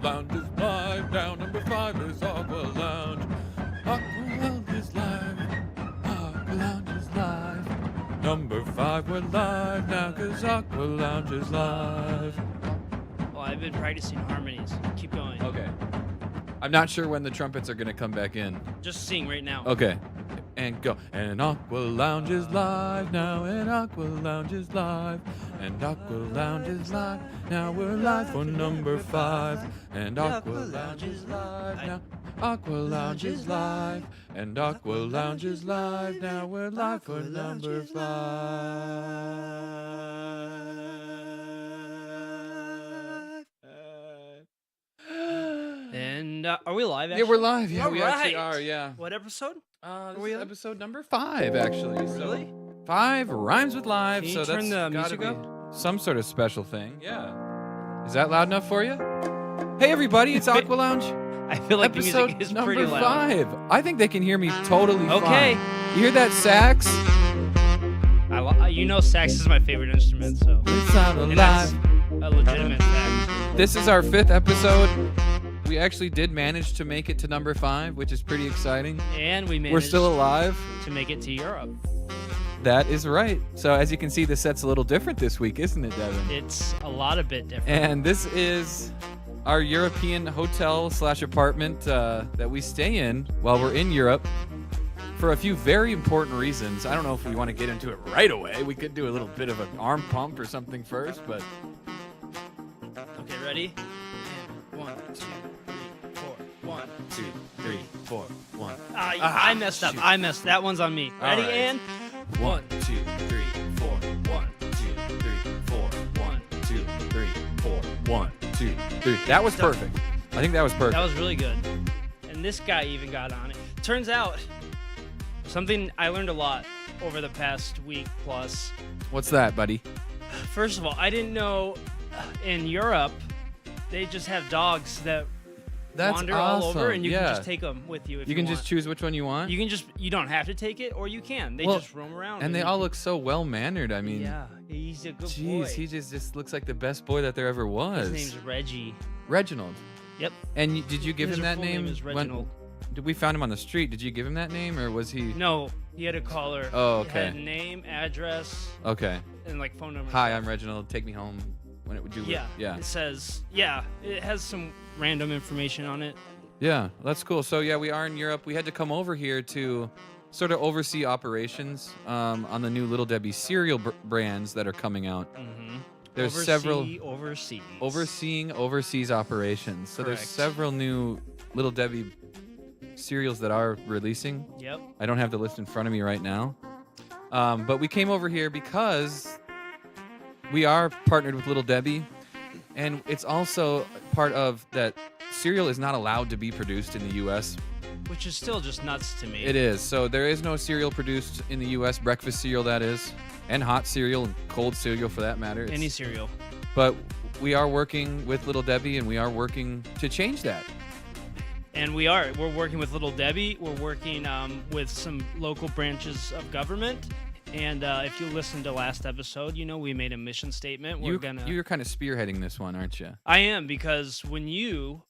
Lounge is live now. Number 5 is Aqua Lounge. Aqua Lounge is live. Aqua Lounge is live. Number 5, we're live now because Aqua Lounge is live. Well, I've been practicing harmonies. Keep going. Okay. I'm not sure when the trumpets are going to come back in. Just sing right now. Okay. And go. And Aqua Lounge is live now. And Aqua Lounge is live. And Aqua Lounge is live. Now we're live for number 5. And Aqua Lounge is live now. Aqua Lounge is live. And Aqua Lounge is live. Now we're live for number 5. And are we live? Actually? Yeah, we're live. Yeah, All we actually right. are. Yeah. What episode? This is episode number 5, actually. Really? So 5 rhymes with live. Can you so turn that's the gotta music be up? some sort of special thing. Yeah. Is that loud enough for you? Hey, everybody! It's Aqua Lounge. I feel like the Episode music is number pretty loud. 5. I think they can hear me totally Okay. fine. You hear that sax? You know sax is my favorite instrument, so. It's out And that's alive. a legitimate sax. This is our 5th episode. We actually did manage to make it to number 5, which is pretty exciting. And we managed We're still alive. to make it to Europe. That is right. So as you can see, the set's a little different this week, isn't it, Devin? It's a lot of bit different. And this is our European hotel/apartment that we stay in while we're in Europe for a few very important reasons. I don't know if we want to get into it right away. We could do a little bit of an arm pump or something first, but Okay, ready? And 1, 2, 3, 4. 1, 2, 3, 4, 1. I messed up. shoot. I messed. That one's on me. All Ready? right. And 1, 2, 3, 4. 1, 2, 3, 4. 1, 2, 3, 4. 1, 2, 3. That was perfect. I think that was perfect. that was really good. And this guy even got on it. Turns out, something I learned a lot over the past week plus. What's that, buddy? First of all, I didn't know in Europe they just have dogs that That's wander awesome. all over, and you yeah. can just take them with you if You you can want. just choose which one you want. You don't have to take it, or you can. They Well, just roam around. and they you all can- look so well mannered. I mean, Yeah, he's a good jeez, boy. he just looks like the best boy that there ever was. His name's Reggie. Reginald. Yep. And did you give His him that full name? name is when- Reginald. Did we found him on the street? Did you give him that name, or was he? No, he had a caller. Oh, It had okay. name, address, Okay. and like phone number. Hi, I'm Reginald. Take me home when it would do. Yeah. Yeah. It says, it has some random information on it. Yeah. That's cool. So yeah, we are in Europe. We had to come over here to sort of oversee operations on the new Little Debbie cereal brands that are coming out. Mm-hmm. There's several Overseas. overseas operations. So there's Correct. several new Little Debbie cereals that are releasing. Yep. I don't have the list in front of me right now. But we came over here because we are partnered with Little Debbie. And it's also part of that cereal is not allowed to be produced in the U.S. Which is still just nuts to me. It is. So there is no cereal produced in the U.S., breakfast cereal that is, and hot cereal and cold cereal for that matter. Any cereal. But we are working with Little Debbie, and we are working to change that. And we're working with Little Debbie. We're working with some local branches of government. And if you listened to last episode, you know we made a mission statement. You're kind of spearheading this one, aren't you? I am, because when you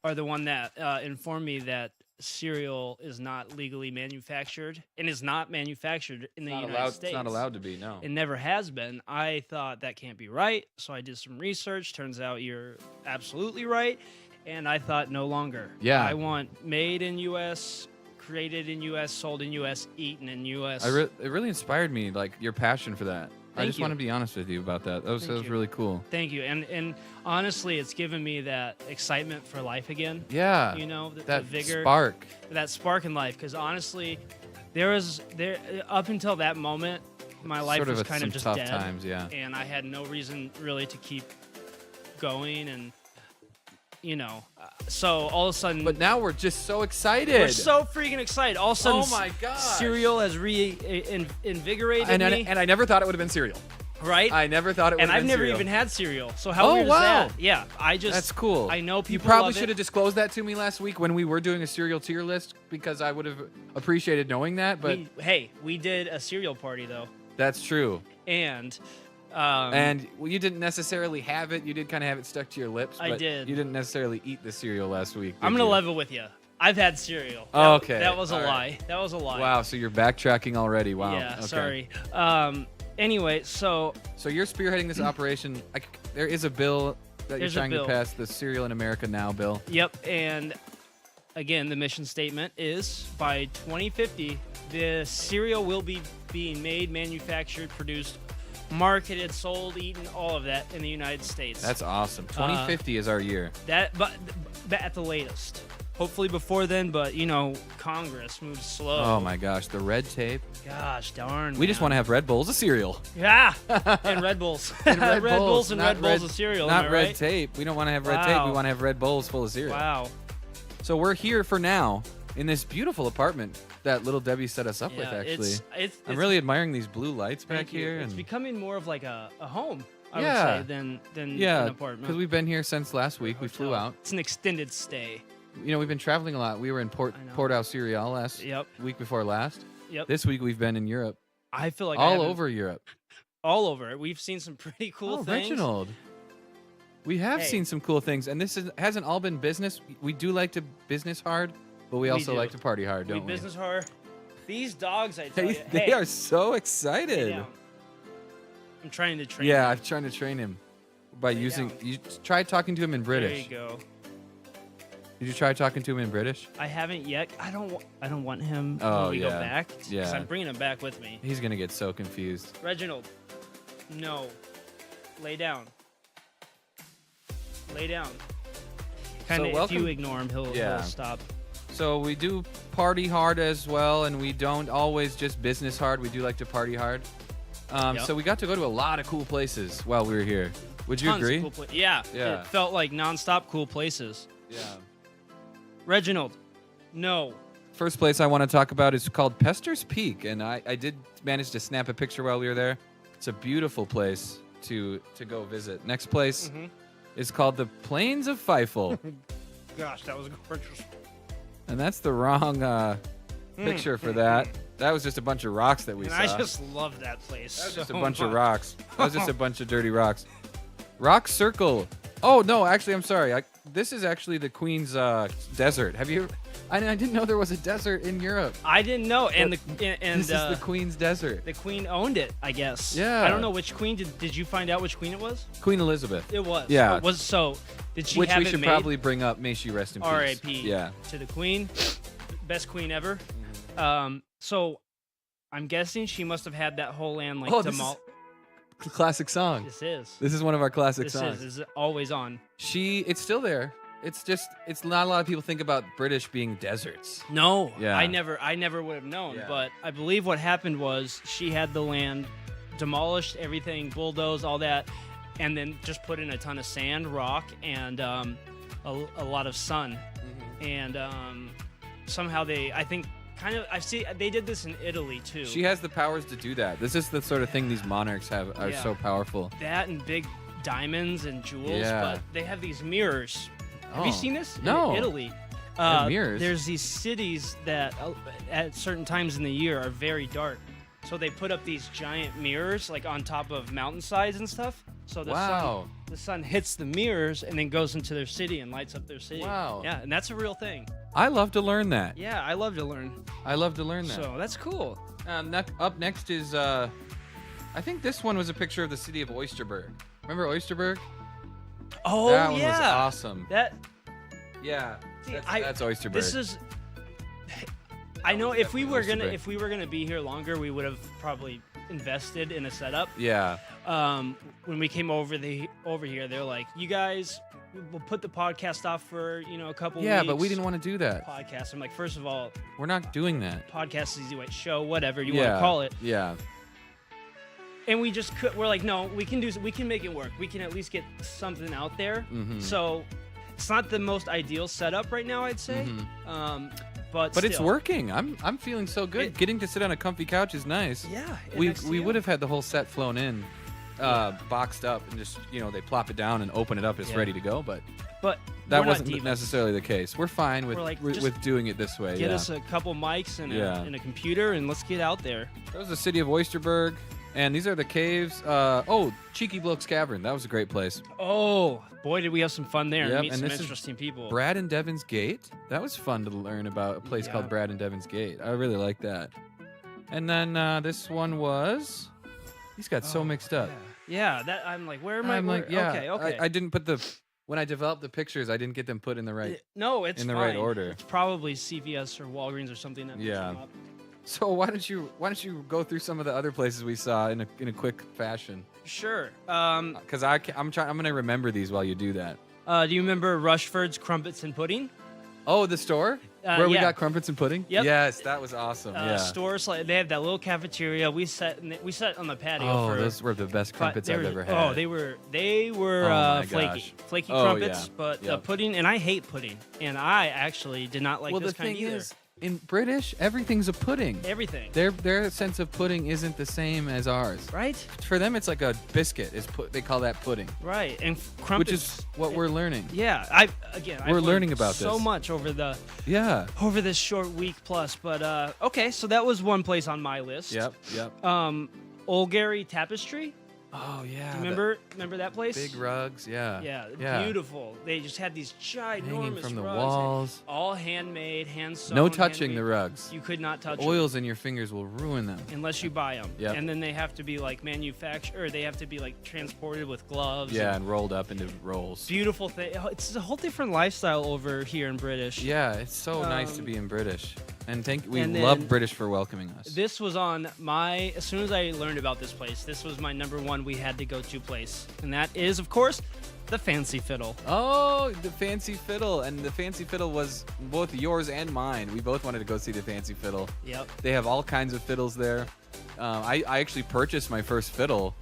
are the one that informed me that cereal is not legally manufactured and is not manufactured in the United States. It's not allowed to be, no. It never has been. I thought that can't be right, so I did some research. Turns out you're absolutely right, and I thought no longer. Yeah. I want made in U.S., created in U.S., sold in U.S., eaten in U.S. It really inspired me, like your passion for that. I Thank just you. want to be honest with you about that. That was Thank you. really cool. Thank you, and honestly, it's given me that excitement for life again. Yeah. You know, the that vigor, spark. that spark in life. Because honestly, there up until that moment, my life Sort of was at kind some of just tough dead, times, yeah. and I had no reason really to keep going, and so all of a sudden, But now we're just so excited. we're so freaking excited. All of a sudden, Oh my gosh. cereal has invigorated and me, I never thought it would have been cereal. right? I never thought it would And have I've been never cereal. even had cereal. So how Oh, weird wow. is that? Yeah, That's cool. I know You people probably love should it. have disclosed that to me last week when we were doing a cereal tier list, because I would have appreciated knowing that, but we did a cereal party though, that's true. and And you didn't necessarily have it. You did kind of have it stuck to your lips. I but did. You didn't necessarily eat the cereal last week. I'm going to you? level with you. I've had cereal. Oh, okay. That was a All lie. right. That was a lie. Wow, so you're backtracking already. Wow. Yeah, okay. sorry. Anyway, so you're spearheading this operation. There is a bill that you're There's a trying to bill. pass, the Cereal in America Now bill. Yep, and again, the mission statement is by 2050, the cereal will be being made, manufactured, produced, marketed, sold, eaten, all of that in the United States. That's awesome. 2050 is our year. but at the latest. Hopefully before then, but Congress moves slow. Oh my gosh, the red tape. Gosh darn. We just want to have Red Bulls of cereal. Yeah, and Red Bulls. And Red Bulls and not Red Bulls of cereal. Not am I red right? tape. We don't want to have red tape. We Wow. want to have Red Bowls full of cereal. Wow. So we're here for now in this beautiful apartment that little Debbie set us up with, Yeah, actually. it's I'm really admiring these blue lights back thank you. here. It's and becoming more of like a home, I Yeah. would say, than an yeah, apartment. because we've been here since last week. We flew Hotel. out. It's an extended stay. We've been traveling a lot. We were in I know. Port au Cereal last Yep. week before last. Yep. This week we've been in Europe. I feel like All over Europe. all over. We've seen some pretty cool things. Reginald. We have Hey. seen some cool things, and hasn't all been business. We do like to business hard, but we also do. like to party hard, We don't we? business hard. These dogs, I tell you, They hey, are so lay excited. down. I'm trying to train. Yeah, them. I'm trying to train him by Lay using. down. You try talking to him in British. There you go. Did you try talking to him in British? I haven't yet. I don't want him Oh, when we go yeah. back. 'Cause Yeah. I'm bringing him back with me. He's gonna get so confused. Reginald, no. Lay down. Lay down. Kind of. If welcome- you ignore him, he'll Yeah. stop. So we do party hard as well, and we don't always just business hard. We do like to party hard. Yep. So we got to go to a lot of cool places while we were here. Would you Tons of agree? cool yeah. Yeah. It felt like nonstop cool places. Yeah. Reginald, no. First place I want to talk about is called Pester's Peak, and I did manage to snap a picture while we were there. It's a beautiful place to go visit. Next place is called the Plains of Feifel, Gosh, that was gorgeous. and that's the wrong picture for that. That was just a bunch of rocks that we And saw. I just love that place. That was just a so bunch of much. rocks. That was just a bunch of dirty rocks. Rock Circle. Oh no, actually, I'm sorry. This is actually the Queen's desert. Have you? I didn't know there was a desert in Europe. I didn't know, and This is the the Queen's desert. the queen owned it, I guess. Yeah. I don't know which queen. Did you find out which queen it was? Queen Elizabeth. It was. Yeah. It was so. Did she Which have we it should made? probably bring up. May she rest in peace. R.I.P. Yeah. To the queen, best queen ever. Mm-hmm. So, I'm guessing she must have had that whole land like Oh, this is demol. classic song. This is. This is one of our classic This songs. is always on. It's still there. It's not a lot of people think about British being deserts. No, Yeah. I never would have known. Yeah. But I believe what happened was she had the land demolished, everything, bulldozed, all that, and then just put in a ton of sand, rock, and a lot of sun. And somehow they did this in Italy too. She has the powers to do that. This is the sort of thing these monarchs are Yeah. so powerful. that and big diamonds and jewels, Yeah. but they have these mirrors. Have you Oh. seen this? No. In Italy. have mirrors? There's these cities that at certain times in the year are very dark. So they put up these giant mirrors like on top of mountainsides and stuff. So Wow. the sun hits the mirrors and then goes into their city and lights up their city. Wow. Yeah, and that's a real thing. I love to learn that. Yeah, I love to learn. I love to learn that. So that's cool. Up next is, I think this one was a picture of the city of Oysterberg. Remember Oysterberg? Oh That one yeah. was awesome. That Yeah, See, that's Oysterberg. this is. I know was if we were definitely gonna Oysterberg. be here longer, we would have probably invested in a setup. Yeah. When we came over here, they're like, "You guys, we'll put the podcast off for a couple Yeah, weeks." but we didn't want to do that. podcast. I'm like, first of all, We're not doing that. podcast is the show, whatever you Yeah. want to call it, Yeah. and we just we're like, no, we can make it work. We can at least get something out there. Mhm. So it's not the most ideal setup right now, I'd say. Mhm. But It's still. working. I'm feeling so good. It- Getting to sit on a comfy couch is nice. Yeah. and We next to we you. would have had the whole set flown in, boxed up, and just they plop it down and open it up. It's Yeah. ready to go. But But that we're not wasn't divas. necessarily the case. We're fine with We're like, with, just with doing it this way. Get yeah. us a couple mics and Yeah. and a computer, and let's get out there. That was the city of Oysterberg, And these are the caves. Cheeky Bloke's Cavern. That was a great place. Oh, boy, did we have some fun there Yep, and meet and some this is interesting people. Brad and Devon's Gate. That was fun to learn about a place Yeah. called Brad and Devon's Gate. I really like that. And then this one was. These got so mixed up. Yeah, that I'm like, where am I? I'm like, yeah. Okay. I didn't put when I developed the pictures, I didn't get them put in the right. No, it's in the fine. right order. It's probably CVS or Walgreens or something that mixed Yeah. them up. So why don't you go through some of the other places we saw in a quick fashion? Sure. Because I'm gonna remember these while you do that. Do you remember Rushford's Crumpets and Pudding? Oh, the store where we yeah. got crumpets and pudding. Yep. Yes, that was awesome. Yeah. Stores like they have that little cafeteria. We sat on the patio. Oh, for those were the best crumpets I've ever had. Oh, they were my flaky, gosh. flaky crumpets. Yeah. But Yep. pudding, and I hate pudding, and I actually did not like well, this the kind thing either. is, in British, everything's a pudding. Everything. Their sense of pudding isn't the same as ours. Right. For them, it's like a biscuit. They call that pudding, Right. And crumpets. which is what we're learning. Yeah. We're I've learned learning about so this. much over Yeah. this short week plus. But okay, so that was one place on my list. Yep. Old Gary Tapestry. Oh yeah. Do you remember that place? Big rugs. Yeah. Yeah, beautiful. They just had these ginormous Hanging from the rugs, walls. all handmade, hand sewn. No touching handmade. the rugs. You could not touch them Oils in your fingers will ruin them. unless you buy them. Yep. And then they have to be like manufactured, or they have to be like transported with gloves. Yeah, and and rolled up into rolls. beautiful thing. It's a whole different lifestyle over here in British. Yeah, it's so nice to Um, be in British. And we and love then British for welcoming us. This was on as soon as I learned about this place, this was my number one we had to go to place. And that is, of course, the Fancy Fiddle. Oh, the Fancy Fiddle. And the Fancy Fiddle was both yours and mine. We both wanted to go see the Fancy Fiddle. Yep. They have all kinds of fiddles there. I actually purchased my first fiddle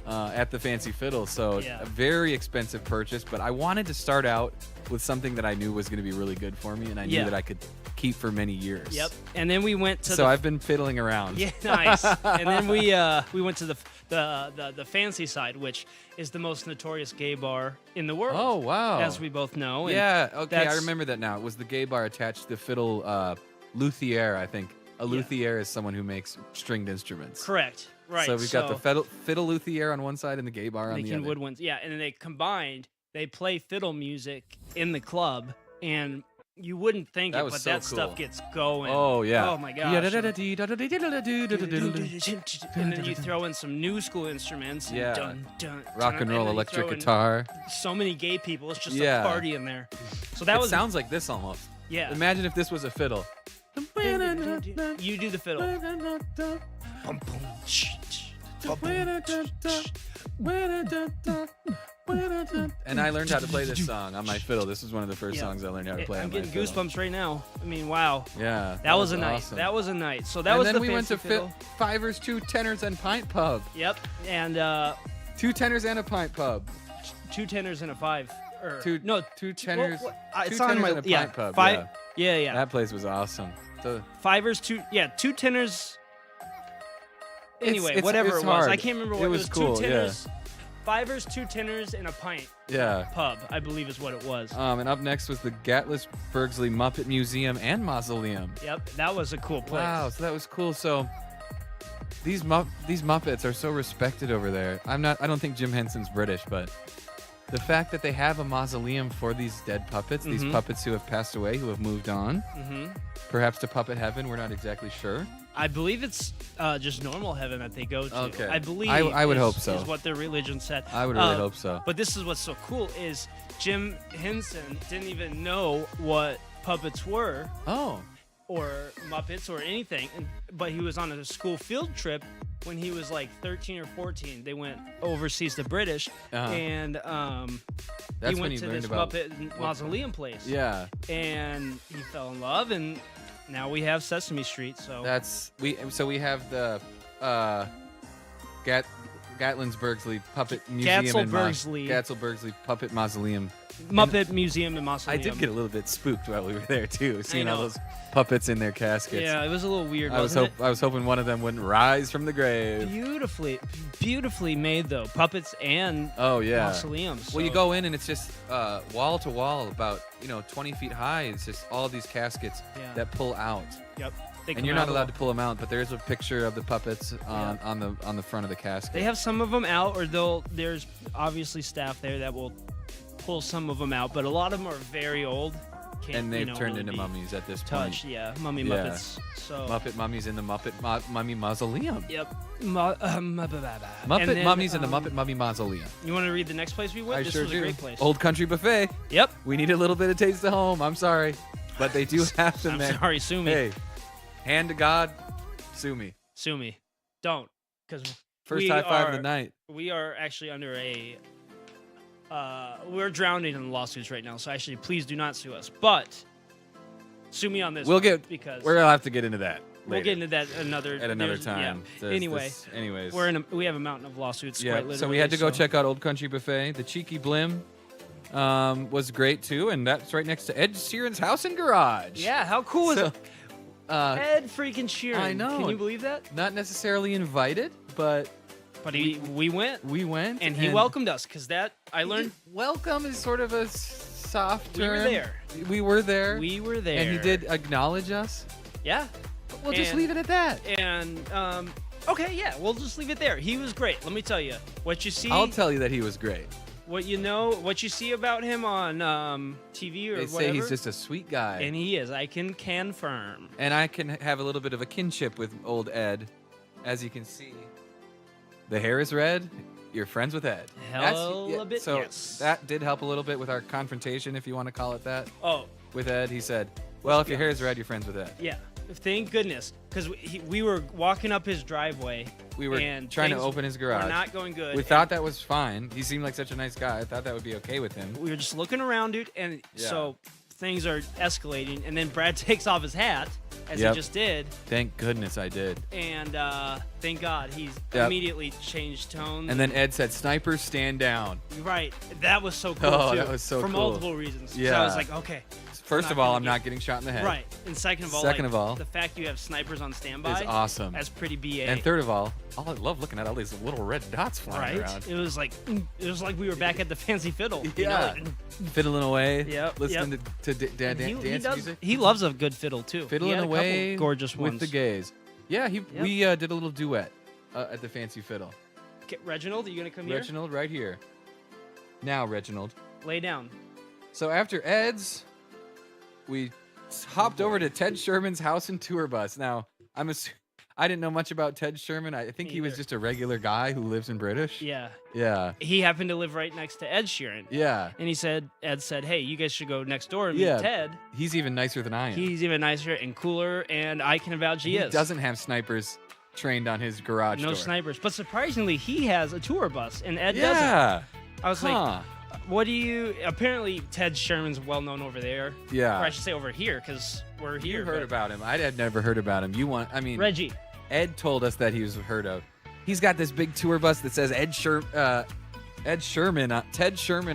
at the Fancy Fiddle, so Yeah. a very expensive purchase, but I wanted to start out with something that I knew was going to be really good for me, and I knew Yeah. that I could keep for many years. Yep. And then we went to So I've been fiddling around. Yeah, nice. And then we went to the fancy side, which is the most notorious gay bar in the world. Oh, wow. As we both know. And Yeah, okay, I that's- remember that now. It was the gay bar attached to the fiddle luthier, I think. A luthier is someone who makes stringed instruments. Correct. Right. So we've got the fiddle luthier on one side and the gay bar on the making other. woodwinds. Yeah, and then they combined. They play fiddle music in the club, and you wouldn't think That it, was but so that cool. stuff gets going. Oh, yeah. Oh my gosh. And then you throw in some new school instruments. And Yeah. Dun, dun, Rock dun, and roll then you electric throw in guitar. So many gay people. It's just Yeah. a party in there. So that It was sounds like this almost. yeah. Imagine if this was a fiddle. You do the fiddle. Bum, bum, sh, sh, bum, bum, sh, sh. And I learned how to play this song on my fiddle. This was one of the first Yeah. songs I learned how to play I'm on my getting fiddle. goosebumps right now. I mean, wow. Yeah. That was a night. awesome. That was a night. So that and was then the we went to fancy fiddle. Fivers, 2 tenors, and pint pub. Yep. And 2 tenors and a pint pub. 2 tenors and a 5. Or, Two- no, two tenors- it's 2 on tenors my and a pint pub, 5. Yeah. That place was awesome. So, Fivers, 2 tenors. Anyway, it's whatever it was. hard. I can't remember what It it was was. cool, 2 tenors. Fivers, 2 tenors, and a pint yeah. pub, I believe is what it was. And up next was the Gatlis Bergsley Muppet Museum and Mausoleum. Yep, that was a cool place. Wow, so that was cool. So these Muppets are so respected over there. I don't think Jim Henson's British, but the fact that they have a mausoleum for these dead puppets, these puppets who have passed away, who have moved on, perhaps to puppet heaven, we're not exactly sure. I believe it's just normal heaven that they go to. Okay. I believe I would is- hope so. is what their religion said. I would really hope so. But this is what's so cool is Jim Henson didn't even know what puppets were Oh, or Muppets or anything, but he was on a school field trip when he was like 13 or 14. They went overseas to British, and That's he when went you to learned this about Muppet mausoleum place. yeah. And he fell in love, and now we have Sesame Street. So So we have the Gatlin's Bergsley Puppet Museum and Gatzel Bergsley Puppet Mausoleum. Muppet Museum and I Mausoleum. did get a little bit spooked while we were there too, seeing all know. those puppets in their caskets. Yeah, it was a little weird. I was wasn't I was hoping one of them wouldn't rise from the it? grave. Beautifully made though, puppets and Oh yeah. mausoleums. Well, you so- go in and it's just wall to wall, about 20 feet high. It's just all these caskets Yeah. that pull out. Yep. They And you're not allowed to pull them out, but there's a picture of the puppets on the front of the casket. They have some of them out, or there's obviously staff there that will pull some of them out, but a lot of them are very old. And they've turned into mummies at this point. Touched, mummy Muppets. So Muppet mummies in the Mummy Mausoleum. Yep. Muppet mummies in the Muppet Mummy Mausoleum. You want to read the next place we went? This was a great place. Old Country Buffet. Yep. We need a little bit of taste of home. I'm sorry, but they do have them there. I'm sorry, sue me. Hey, hand to God, sue me. Sue me. Don't, because First high five of the night. We are actually under a. We're drowning in lawsuits right now, so actually, please do not sue us. But sue me on this. We'll because have to get into that. We'll get into that at another time. Yeah. Anyways, we have a mountain of lawsuits. Yeah. Quite literally, So we had to go check out Old Country Buffet. The Cheeky Blim was great too, and that's right next to Ed Sheeran's house and garage. Yeah. How cool is it? Ed freaking Sheeran. I know. Can you believe that? Not necessarily invited, but we went. We went, and he welcomed us because I learned. Welcome is sort of a soft term. We were there. We were there. We were there. And he did acknowledge us. Yeah. We'll just leave it at that. And okay, yeah, we'll just leave it there. He was great. Let me tell you what you see. I'll tell you that he was great. What you see about him on TV or they whatever. Say he's just a sweet guy. And he is. I can confirm. And I can have a little bit of a kinship with old Ed, as you can see. The hair is red. You're friends with Ed. A bit. So yes. that did help a little bit with our confrontation, if you want to call it that. Oh. With Ed, he said, "Well, if your hair is red, you're friends with Ed." Yeah. Thank goodness, because we were walking up his driveway. We were trying to open his garage. We're not going good. We thought that was fine. He seemed like such a nice guy. I thought that would be okay with him. We were just looking around, dude, and so things are escalating. And then Brad takes off his hat, as he just did. Thank goodness I did. And thank God he's immediately changed tones. And then Ed said, "Snipers, stand down." Right. That was so cool, too. that was so for cool. multiple reasons. Yeah. So I was like, okay. First of all, I'm not getting shot in the head. Right. And second of all, the fact you have snipers on standby is awesome. That's pretty BA. And third of all I love looking at all these little red dots flying around. It was like we were back at the fancy fiddle. Yeah. Fiddling away. Yep. Listening to dance music. He loves a good fiddle too. Fiddling away. Gorgeous ones. With the gays. Yeah. We did a little duet at the fancy fiddle. Okay, Reginald, are you gonna come here? Reginald, right here. Now, Reginald. Lay down. So after Ed's, we hopped over to Ted Sherman's house and tour bus. Now, I didn't know much about Ted Sherman. I think he was just a regular guy who lives in British. Yeah. Yeah. He happened to live right next to Ed Sheeran. Yeah. And Ed said, hey, you guys should go next door and meet Ted. He's even nicer than I am. He's even nicer and cooler, and I can vouch he is. He doesn't have snipers trained on his garage door. No snipers. But surprisingly, he has a tour bus, and Ed doesn't. Yeah. I was like, apparently Ted Sherman's well known over there. Yeah. Or I should say over here, because we're here. You heard about him. I had never heard about him. Reggie. Ed told us that he was heard of. He's got this big tour bus that says Ted Sherman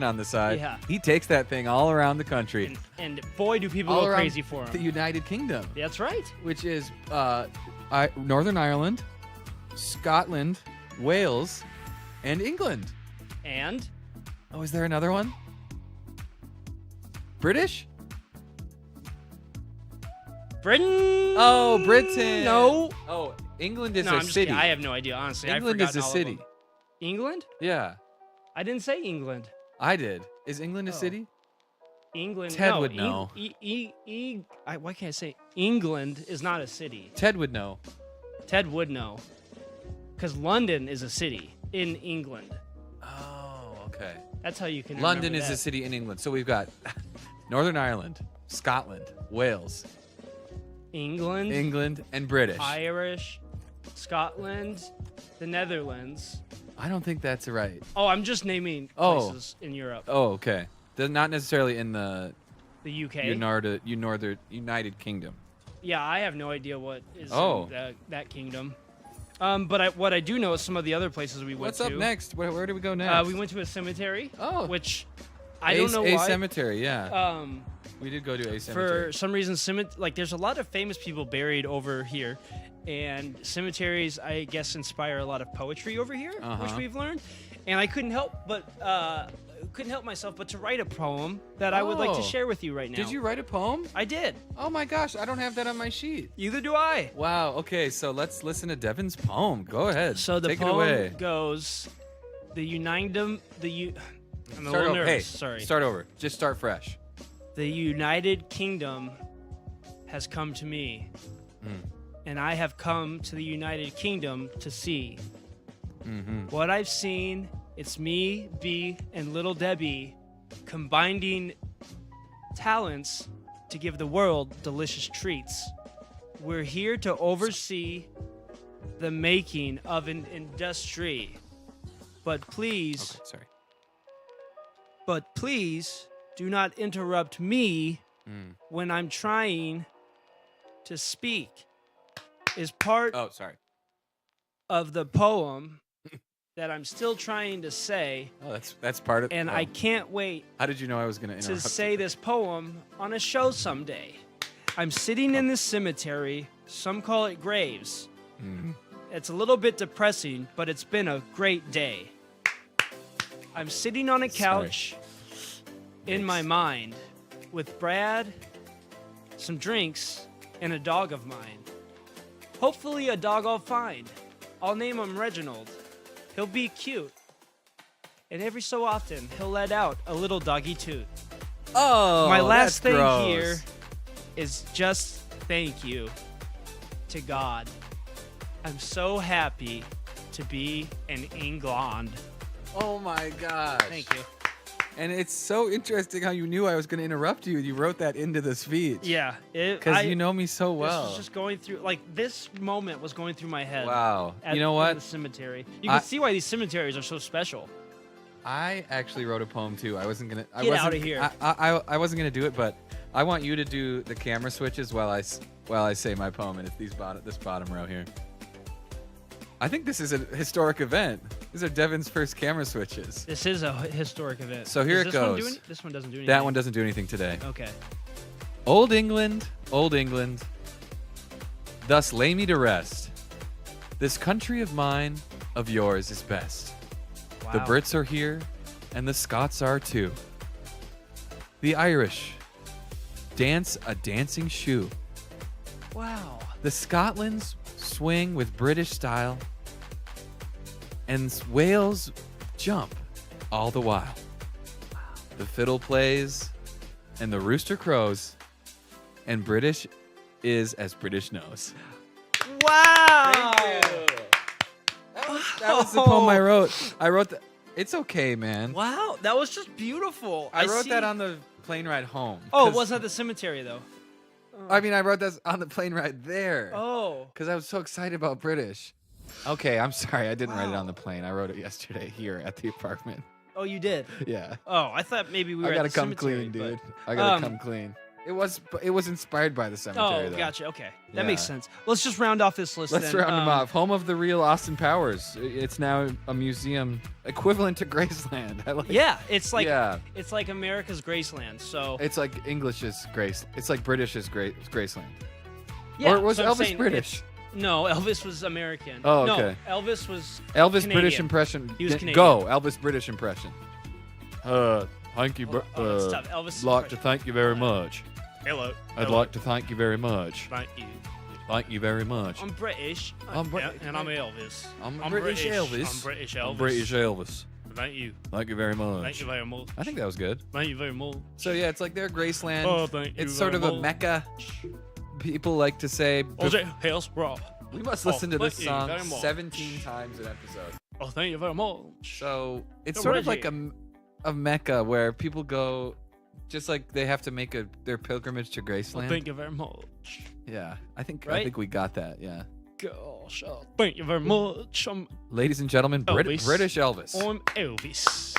on the side. Yeah. He takes that thing all around the country. And boy, do people go crazy for him. The United Kingdom. That's right. Which is Northern Ireland, Scotland, Wales, and England. And? Oh, is there another one? British? Britain? Oh, Britain. No. Oh, England is I'm a just city. kidding. I have no idea, honestly. England is a city. England? Yeah. I didn't say England. I did. Is England a city? England. Ted would know. Why can't I say England is not a city? Ted would know. Ted would know. Because London is a city in England. Oh, okay. That's how you can London remember is that. a city in England. So we've got Northern Ireland, Scotland, Wales, England, and British. Irish, Scotland, the Netherlands. I don't think that's right. Oh, I'm just naming places in Europe. Oh, okay. They're not necessarily in the UK. United Kingdom. Yeah, I have no idea what is in that kingdom. But what I do know is some of the other places we went to. What's up next? Where do we go next? We went to a cemetery. Oh. Which I don't know why. A cemetery, yeah. We did go to a cemetery. For some reason, there's a lot of famous people buried over here, And cemeteries, I guess, inspire a lot of poetry over here, which Uh-huh. we've learned. And I couldn't help myself but to write a poem that I would like to Oh. share with you right now. Did you write a poem? I did. Oh my gosh, I don't have that on my sheet. Either do I. Wow. Okay, so let's listen to Devin's poem. Go ahead. So the Take poem it away. goes, I'm a Start little over. nervous. Hey, Sorry. start over. Just start fresh. The United Kingdom has come to me, and I have come to the United Kingdom to see. What I've seen, it's me, B, and little Debbie combining talents to give the world delicious treats. We're here to oversee the making of an industry. But please, Okay, sorry. do not interrupt me when I'm trying to speak. Is part Oh, sorry. of the poem that I'm still trying to say, Oh, that's part of. and oh. I can't wait How did you know I was going to interrupt? say this poem on a show someday. I'm sitting in this cemetery. Some call it graves. It's a little bit depressing, but it's been a great day. I'm sitting on a couch in my mind with Brad, some drinks, and a dog of mine. Hopefully a dog I'll find. I'll name him Reginald. He'll be cute. And every so often, he'll let out a little doggy toot. Oh, My that's last thing gross. here is just thank you to God. I'm so happy to be in England. Oh my gosh. Thank you. And it's so interesting how you knew I was going to interrupt you. You wrote that into the speech. Yeah. Because you know me so This well. was just going through, like, this moment was going through my head. Wow. You know In what? the cemetery. You can see why these cemeteries are so special. I actually wrote a poem too. I wasn't gonna. Get outta here. I wasn't gonna do it, but I want you to do the camera switches while I say my poem, and it's this bottom row here. I think this is a historic event. These are Devin's first camera switches. This is a historic event. So here Does it this one do goes. this one doesn't do anything. That one doesn't do anything today. Okay. Old England, thus lay me to rest. This country of mine, of yours is best. Wow. The Brits are here, and the Scots are too. The Irish dance a dancing shoe. Wow. The Scotlands swing with British style, and Wales jump all the while. The fiddle plays, and the rooster crows, and British is as British knows. Wow. That was the poem I wrote. I wrote that. It's okay, man. Wow, that was just beautiful. I wrote see. that on the plane ride home. Oh, it 'cause- wasn't at the cemetery though. I mean, I wrote that on the plane ride there. Oh. Because I was so excited about British. Okay, I'm sorry. I didn't write it Wow. on the plane. I wrote it yesterday here at the apartment. Oh, you did. Yeah. Oh, I thought maybe we were I gotta at the come cemetery, clean, dude. but- I gotta um, come clean. It was inspired by the cemetery, Oh, though. gotcha. Okay, that makes Yeah. sense. Let's just round off this list. Let's then. round them off. Home of the real Austin Powers. It's now a museum equivalent to Graceland. I like. Yeah, it's like Yeah. it's like America's Graceland. So It's like English's Grace. It's like British's Graceland. yeah, Or was so I'm Elvis saying British? it's- No, Elvis was American. Oh, No, okay. Elvis was Elvis Canadian. British impression. He was Go. Canadian. Elvis British impression. Thank you. Oh, that's tough. Elvis. Like to thank you very much. Hello. I'd like to thank you very much. Thank you. Thank you very much. I'm British. I'm Yeah, and I'm Elvis. I'm British Elvis. I'm British Elvis. I'm British Elvis. Thank you. Thank you very much. Thank you very much. I think that was good. Thank you very much. So yeah, it's like their Graceland. Oh, thank you It's sort of very a much. Mecca. People like to say. OJ Hills Rock. We must listen to this thank you song very much. 17 times an episode. Oh, thank you very much. So it's So sort of Reggie- like a Mecca where people go, just like they have to make their pilgrimage to Oh, Graceland. thank you very much. Yeah, I think Right? we got that. Yeah, Gosh, thank you very much. ladies and gentlemen, Elvis. British Elvis. I'm Elvis.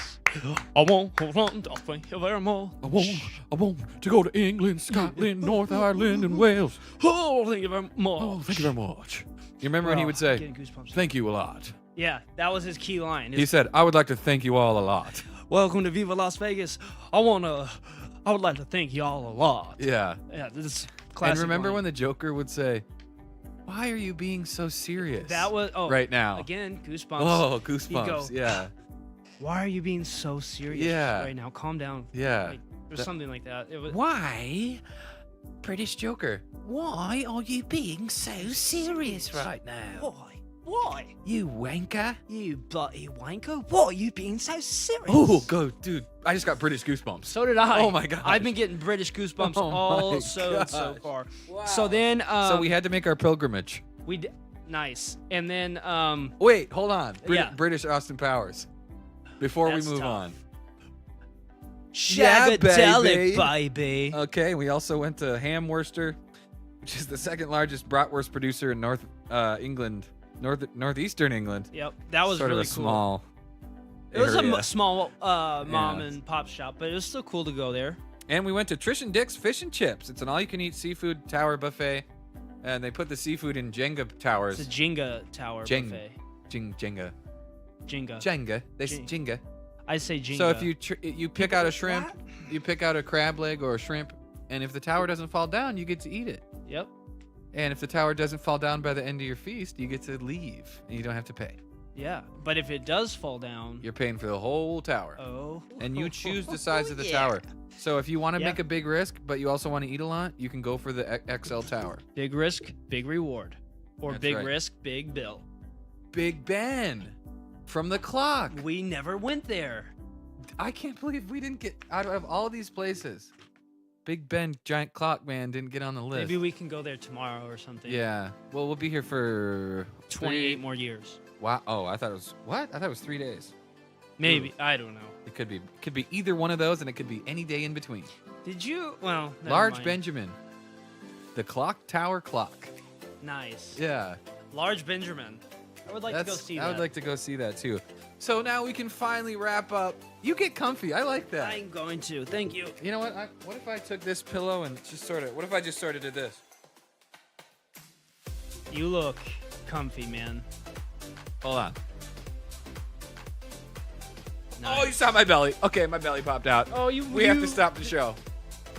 I won't hold on. Thank you very much. I want to go to England, Scotland, North Ireland, and Wales. Oh, thank you very much. Oh, thank you very much. You remember when he would say, Getting goosebumps. "Thank you a lot." Yeah, that was his key line. He said, "I would like to thank you all a lot." Welcome to Viva Las Vegas. I would like to thank y'all a lot. Yeah. Yeah, this is classic. And remember line. when the Joker would say, Why are you being so serious? That was right now. Again, goosebumps. Oh, You goosebumps. go, Yeah. Why are you being so serious Yeah. right now? Calm down. Yeah. Like, there's something like that. It was. Why? British Joker. Why are you being so serious right now? Why? You wanker. You bloody wanker! What are you being so serious? Oh, go, dude. I just got British goosebumps. So did I. Oh my gosh. I've been getting British goosebumps Oh all my so gosh. far. Wow. So then, So we had to make our pilgrimage. nice, and then Wait, hold on. Yeah. British Austin Powers. Before That's we move tough. on. Yeah, Shagadelic, baby. baby. Okay, we also went to Ham Worcester, which is the second largest bratwurst producer in northeastern England. Yep, that was sort really of a cool. small. It was area. a small mom Yeah. and pop shop, but it was still cool to go there. And we went to Trish and Dick's Fish and Chips. It's an all-you-can-eat seafood tower buffet, and they put the seafood in Jenga towers. It's a Jenga tower buffet. Jenga. Jenga. Jenga. They say Jing- Jenga. I say Jenga. So if you pick out a shrimp, you pick out a crab leg or a shrimp, and if the tower doesn't fall down, you get to eat it. Yep. And if the tower doesn't fall down by the end of your feast, you get to leave, and you don't have to pay. Yeah, but if it does fall down, You're paying for the whole tower. And you choose the size of the tower. So if you want to Yeah. make a big risk, but you also want to eat a lot, you can go for the XL tower. Big risk, big reward, or That's big right. risk, big bill. Big Ben from the clock. We never went there. I can't believe we didn't get out of all these places. Big Ben, giant clock man, didn't get on the list. Maybe we can go there tomorrow or something. Yeah. Well, we'll be here for 28 more years. Wow. Oh, I thought it was what? I thought it was 3 days. Maybe. I don't know. It could be either one of those, and it could be any day in between. Did you? Well, never Large mind. Benjamin, the clock tower clock. Nice. Yeah. Large Benjamin. I would like to go see that. I would like to go see that too. So now we can finally wrap up. You get comfy. I like that. I'm going to. Thank you. You know what? What if I took this pillow and just what if I just sort of did this? You look comfy, man. Hold on. Nice. Oh, you saw my belly. Okay, my belly popped out. Oh, We have to stop the show.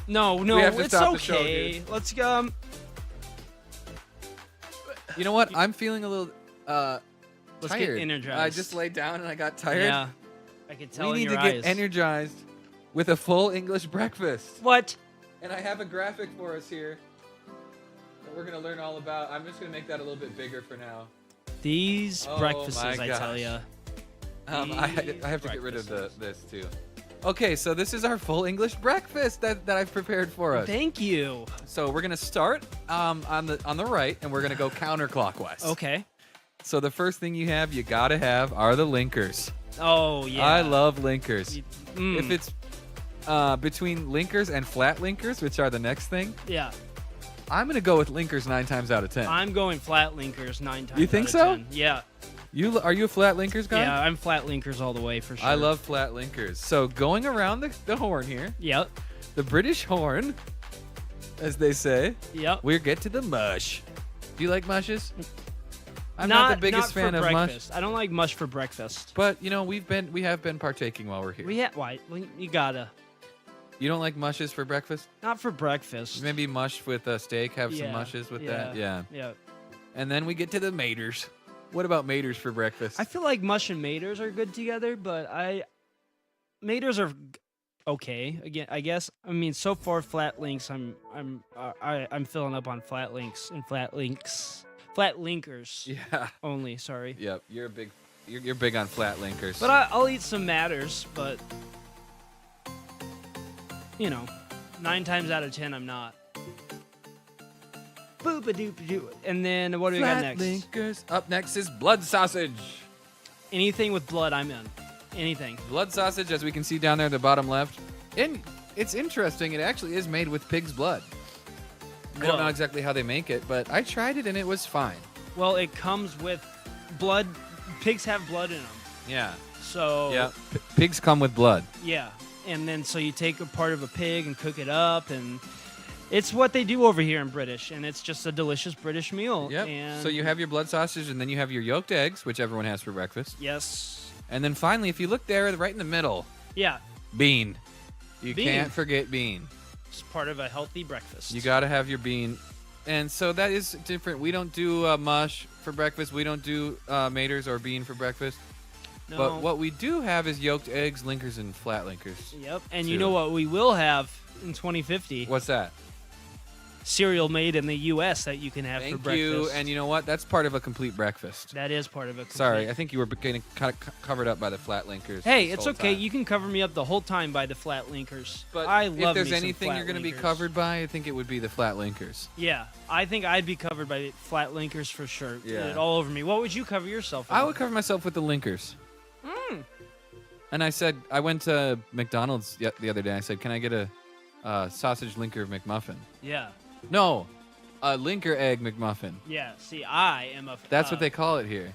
No, We have to it's stop the show, okay. dude. Let's You know what? I'm feeling a little Let's tired. get energized. I just laid down and I got tired. Yeah. I can tell We in need your to eyes. get energized with a full English breakfast. What? And I have a graphic for us here that we're going to learn all about. I'm just going to make that a little bit bigger for now. These Oh breakfasts, my I tell gosh. ya. I have to get rid of breakfasts. this too. Okay, so this is our full English breakfast that I've prepared for us. Thank you. So we're gonna start on the right, and we're gonna go counterclockwise. Okay. So the first thing you gotta have are the linkers. Oh yeah. I love linkers. Mm, If it's between linkers and flat linkers, which are the next thing, yeah. I'm gonna go with linkers 9 times out of 10. I'm going flat linkers 9 times. You think out of so? 10. Yeah. Are you a flat linkers guy? Yeah, I'm flat linkers all the way for sure. I love flat linkers. So going around the horn here, Yep. the British horn, as they say, Yep. we get to the mush. Do you like mushes? I'm not the biggest fan of mush, breakfast. I don't like mush for breakfast. but you know we have been partaking while we're here. Why? You gotta. You don't like mushes for breakfast? Not for breakfast. Maybe mush with a steak. Have some Yeah, mushes with yeah, that. Yeah. Yeah. And then we get to the maters. What about maters for breakfast? I feel like mush and maters are good together, but maters are okay. Again, I guess. I mean, so far flat links. I'm filling up on flat links and flat linkers Yeah. only. Sorry. Yep. You're big on flat linkers. But I'll eat some matters, but you know, 9 times out of 10 I'm not. Boop-a-doop-a-doo. And then what do we got flat next? linkers. Up next is blood sausage. Anything with blood, I'm in. Anything. Blood sausage, as we can see down there at the bottom left. And it's interesting. It actually is made with pig's blood. I don't know exactly how they make it, but I tried it and it was fine. Well, it comes with blood. Pigs have blood in them. Yeah. So, Yeah. Pigs come with blood. yeah. And then so you take a part of a pig and cook it up, and it's what they do over here in British, and it's just a delicious British meal. Yep. And So you have your blood sausage, and then you have your yolked eggs, which everyone has for breakfast. yes. And then finally, if you look there, right in the middle, Yeah. bean. You Bean. can't forget bean. It's part of a healthy breakfast. You got to have your bean. And so that is different. We don't do mush for breakfast. We don't do maters or bean for breakfast. No. But what we do have is yolked eggs, linkers, and flat linkers. Yep. And too. you know what we will have in 2050? What's that? Cereal made in the U.S. that you can have for Thank breakfast. you. And you know what? That's part of a complete breakfast. That is part of it. Sorry, I think you were getting kind of covered up by the flat linkers. Hey, this it's whole okay. time. You can cover me up the whole time by the flat linkers. But I if love there's me some anything flat you're going to be linkers. covered by, I think it would be the flat linkers. Yeah, I think I'd be covered by the flat linkers for sure. Yeah. It all over me. What would you cover yourself with? I would cover myself with the linkers. And I went to McDonald's the other day. I said, can I get a sausage linker McMuffin? Yeah. No, a linker egg McMuffin. Yeah. See, I am a. That's what they call it here.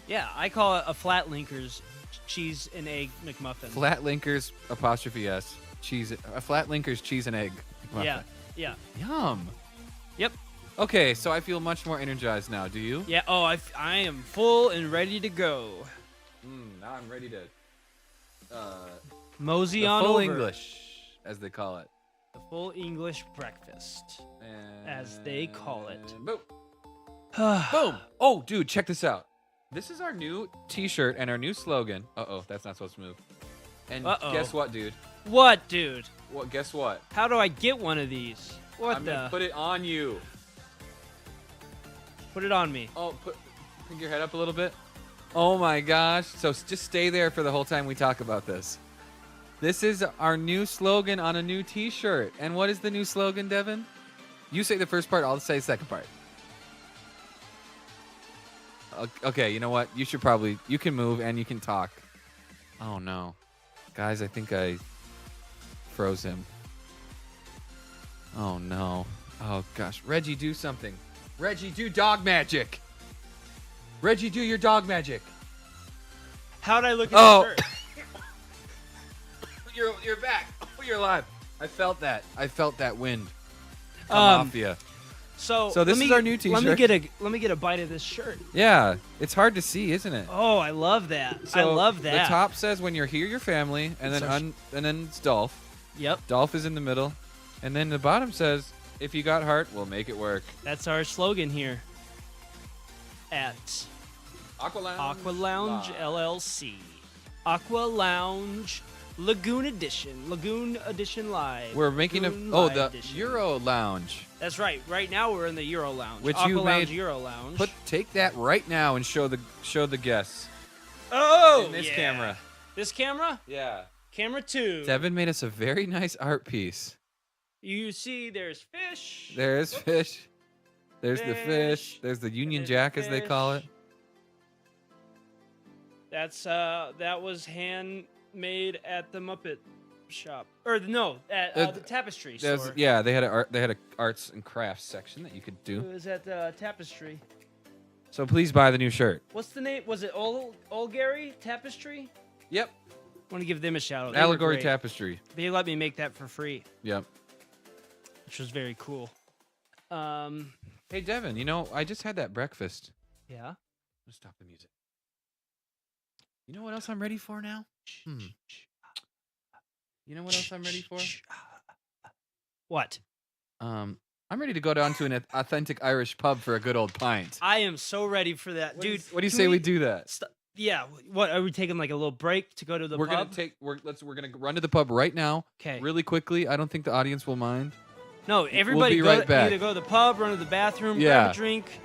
Yeah, I call it a flat linkers cheese and egg McMuffin. Flat linkers apostrophe s cheese. A flat linkers cheese and egg McMuffin. Yeah. Yeah. Yum. Yep. Okay, so I feel much more energized now. Do you? Yeah. Oh, I am full and ready to go. Now I'm ready to. Mosey The on full over. English, as they call it. The full English breakfast, as they call it. Boom. Boom. Oh, dude, check this out. This is our new T-shirt and our new slogan. Uh-oh, that's not supposed to move. And guess what, dude? What, dude? What? Guess what? How do I get one of these? What I'm the? gonna put it on you. Put it on me. Oh, pick your head up a little bit. Oh my gosh. So just stay there for the whole time we talk about this. This is our new slogan on a new T-shirt. And what is the new slogan, Devin? You say the first part, I'll say the second part. Okay, you know what? You can move and you can talk. Oh no. Guys, I think I froze him. Oh no. Oh gosh. Reggie, do something. Reggie, do dog magic. Reggie, do your dog magic. How'd I look at Oh. the shirt? You're back. Oh, you're alive. I felt that. I felt that wind come off you. So this is our new T-shirt. Let me get a bite of this shirt. Yeah, it's hard to see, isn't it? Oh, I love that. So I love that. The top says when you're here, your family, and It's then and then it's Dolph. Yep, Dolph is in the middle, and then the bottom says, "If you got heart, we'll make it work." that's our slogan here at Aqua Lounge. Aqua Lounge Live. LLC. Aqua Lounge Lagoon Edition Live. We're making Lagoon the Live edition. Euro Lounge. That's right. Right now we're in the Euro Lounge. Which Aqua you Lounge made- Euro Lounge. Take that right now and show the guests. oh, in this yeah. camera. This camera? Yeah. Camera 2. Devin made us a very nice art piece. You see, there's fish. There's fish. There's the fish. Fish. There's the Union There's Jack, the as they call it. fish. That's that was handmade at the Muppet shop, or no, at the Tapestry store. Yeah, they had a arts and crafts section that you could It do. was at the Tapestry. So please buy the new shirt. What's the name? Was it Gary Tapestry? Yep. I want to give them a shout out. They were Allegory great. Tapestry. They let me make that for free, Yep. which was very cool. Hey Devin, you know I just had that breakfast. Yeah. I'm gonna stop the music. You know what else I'm ready for now? You know what else I'm ready for? What? I'm ready to go down to an authentic Irish pub for a good old pint. I am so ready for that, dude. What do you can say we do that? Yeah. What are we taking like a little break to go to the We're pub? we're gonna run to the pub right now. Okay. Really quickly. I don't think the audience will mind. No, everybody be go right back. either go to the pub, run to the bathroom, Yeah. grab a drink,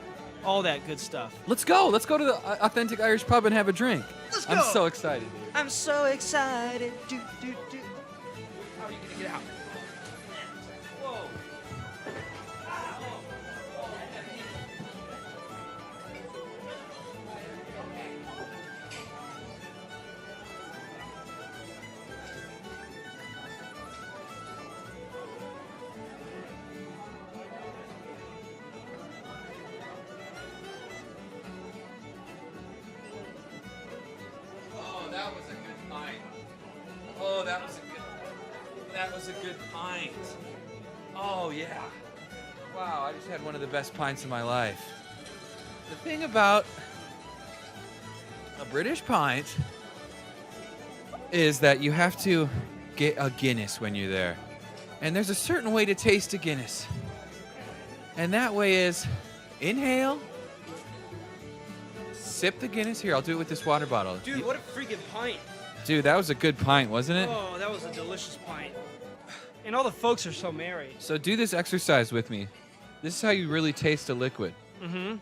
all that good stuff. Let's go. Let's go to the authentic Irish pub and have a drink. Let's I'm so excited. I'm so excited. How are you gonna get out? Whoa. Oh, that was a good pint. Oh, that was a good pint. Oh, yeah. Wow, I just had one of the best pints of my life. The thing about a British pint is that you have to get a Guinness when you're there. And there's a certain way to taste a Guinness. And that way is inhale, sip the Guinness. Here, I'll do it with this water bottle. Dude, what a freaking pint. Dude, that was a good pint, wasn't it? Oh, that was a delicious pint. And all the folks are so merry. So do this exercise with me. This is how you really taste a liquid. Mm-hmm.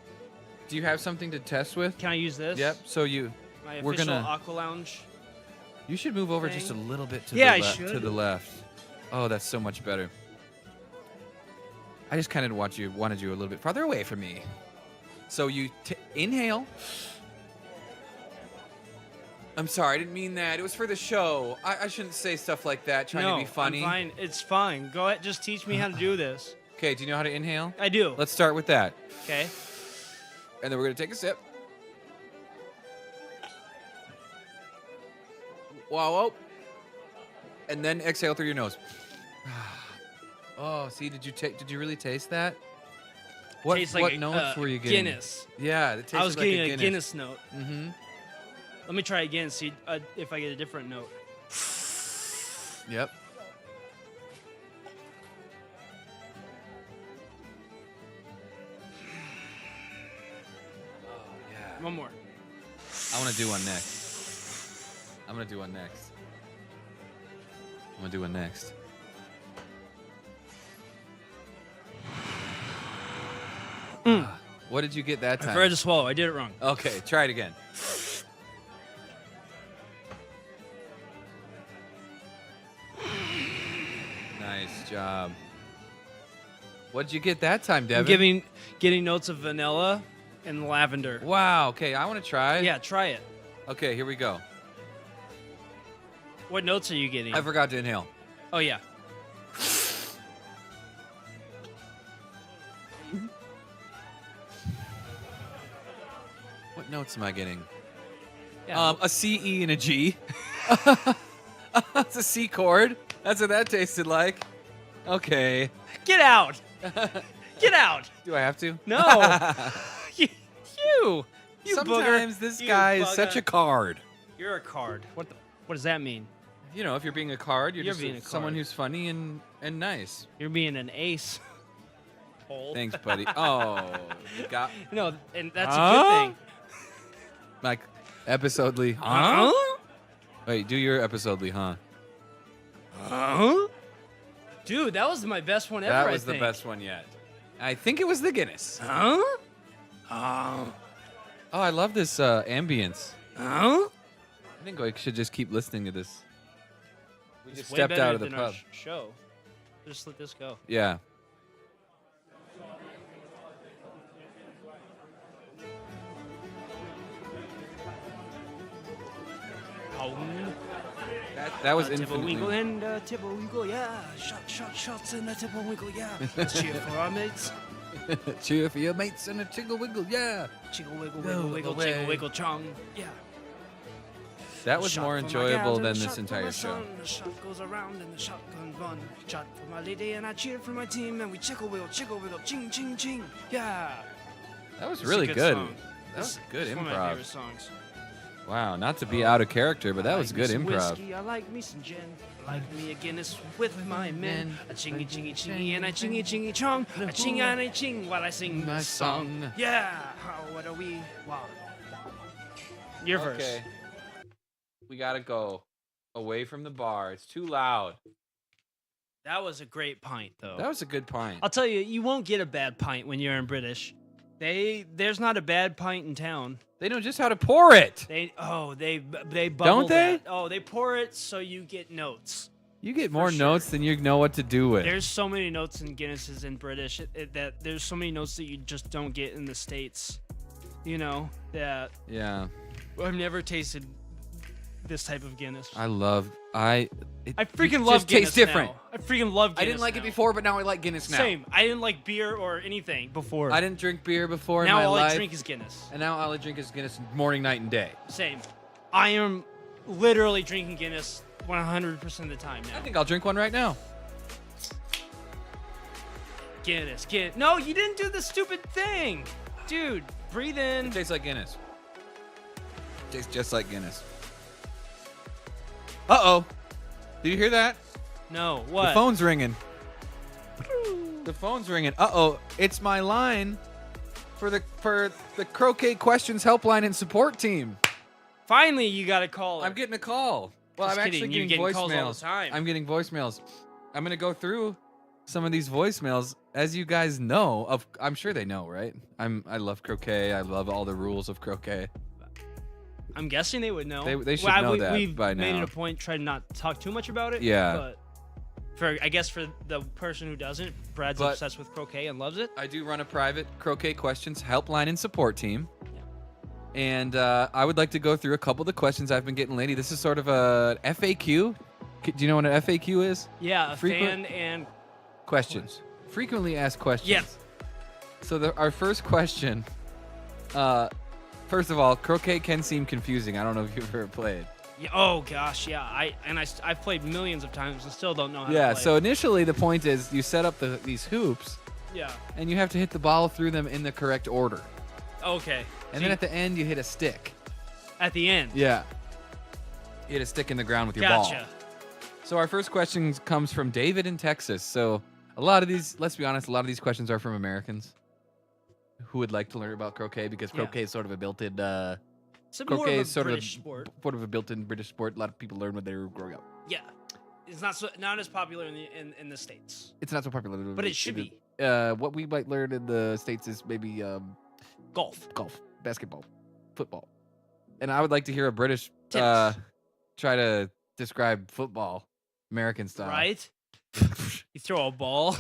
Do you have something to test with? Can I use this? Yep. So My we're official gonna. Aqua Lounge. You should move over thing. just a little bit to Yeah, the I left. should. To the left. Oh, that's so much better. I just kind of wanted you a little bit farther away from me. So you inhale. I'm sorry, I didn't mean that. It was for the show. I shouldn't say stuff like that, trying to be funny. I'm fine. It's fine. Go ahead. Just teach me how to do this. Okay, do you know how to inhale? I do. Let's start with that. Okay. And then we're going to take a sip. Wow. And then exhale through your nose. Oh, see, did you really taste that? Tastes like what a, notes were you getting? Guinness. Yeah, it tasted I was like getting a a Guinness note. Mm-hmm. Let me try again. See if I get a different note. Yep. Oh, yeah. One more. I want to do one next. I'm going to do one next. What did you get that I time? forgot to swallow. I did it wrong. Okay, try it again. Nice job. What did you get that time, Devin? I'm getting notes of vanilla and lavender. Wow, okay, I want to try. Yeah, try it. Okay, here we go. What notes are you getting? I forgot to inhale. Oh, yeah. What notes am I getting? Yeah. A C, E, and a G. That's a C chord. That's what that tasted like. Okay. Get out! Get out! Do I have to? No. you. You Sometimes booger. this You guy is bugger. such a card. You're a card. What does that mean? You know, if you're being a card, you're just being a someone card. who's funny and nice. You're being an ace. Hole. Thanks, buddy. Oh, you got No, and that's a Huh? good thing. like episodely. Huh? Wait, do your episodely, huh? Huh? Dude, that was my best one ever. That I was the think. best one yet. I think it was the Guinness. Huh? Oh. Oh, I love this ambience. Huh? I think I should just keep listening to this. We It's just way stepped better out of the than our pub. show. Just let this go. Yeah. That was Tipplewinkle infinitely. and Tipplewinkle, yeah. Shots in the Tipplewinkle, yeah. Let's cheer for our mates. Cheer for your mates and a tingle wiggle, yeah. Chiggle wiggle Go wiggle wiggle away. chiggle wiggle chong, yeah. That was Shot more for my enjoyable gal, than and a this shot for entire my show. son. The shot goes around and the shotgun run. Shot for my lady and I cheer for my team and we chiggle wiggle, ching ching ching, yeah. That was It's a really good. song. That was good It's one of my improv. favorite songs. Wow, not to be out of character, but that I was like me good some improv. Whiskey, I like me some gin. I like me a Guinness with my men. A chingy chingy chingy and a chingy chingy chong. A ching and a ching while I sing My this song. song. Yeah. What are we? Wow. Your verse. Okay. We gotta go away from the bar. It's too loud. That was a great pint, though. That was a good pint. I'll tell you, you won't get a bad pint when you're in British. There's not a bad pint in town. They know just how to pour it. They bubble Don't they? that. Oh, they pour it so you get notes. You get more sure. notes than you know what to do with. There's so many notes in Guinnesses in British that there's so many notes that you just don't get in the States. You know that Yeah. I've never tasted this type of Guinness. I freaking it love just Guinness tastes different. now. I freaking love Guinness I didn't like it now. before, but now I like Guinness now. Same. I didn't like beer or anything before. I didn't drink beer before now in my all life. I drink is Guinness. And now all I drink is Guinness morning, night, and day. Same. I am literally drinking Guinness 100% of the time now. I think I'll drink one right now. Guinness. No, you didn't do the stupid thing. Dude, breathe in. It tastes like Guinness. It tastes just like Guinness. Uh-oh. Did you hear that? No, what? The phone's ringing. The phone's ringing. Uh-oh, it's my line for the croquet questions helpline and support team. Finally, you got a call. I'm getting a call. Well, Just I'm kidding. actually You're getting getting calls all voicemails. the time. I'm getting voicemails. I'm going to go through some of these voicemails. As you guys know, I'm sure they know, right? I love croquet. I love all the rules of croquet. I'm guessing they would know. They should know that we've by made now. it a point try to not talk too much about it. Yeah. But I guess for the person who doesn't, Brad's But- obsessed with croquet and loves it. I do run a private croquet questions helpline and support team. Yeah. And I would like to go through a couple of the questions I've been getting lately. This is sort of a FAQ. Do you know what an FAQ is? Yeah, a Frequent- fan and Questions. Frequently asked questions. Yes. So our first question, first of all, croquet can seem confusing. I don't know if you've ever played. yeah, oh gosh, yeah. I've played millions of times and still don't know how Yeah, to play. so initially the point is you set up these hoops Yeah. and you have to hit the ball through them in the correct order. Okay. And then at the end you hit a stick. at the end. Yeah. You hit a stick in the ground with your ball. Gotcha. So our first question comes from David in Texas. So a lot of these, let's be honest, a lot of these questions are from Americans who would like to learn about croquet because Yeah. croquet is sort of a built-in It's more croquet of a is sort British of sport. sort of a built-in British sport. A lot of people learn when they were growing up. Yeah. It's not as popular in the States. It's not so popular, But it should be. What we might learn in the States is maybe Golf. golf, basketball, football, and I would like to hear a British Tennis. try to describe football, American style. Right? You throw a ball.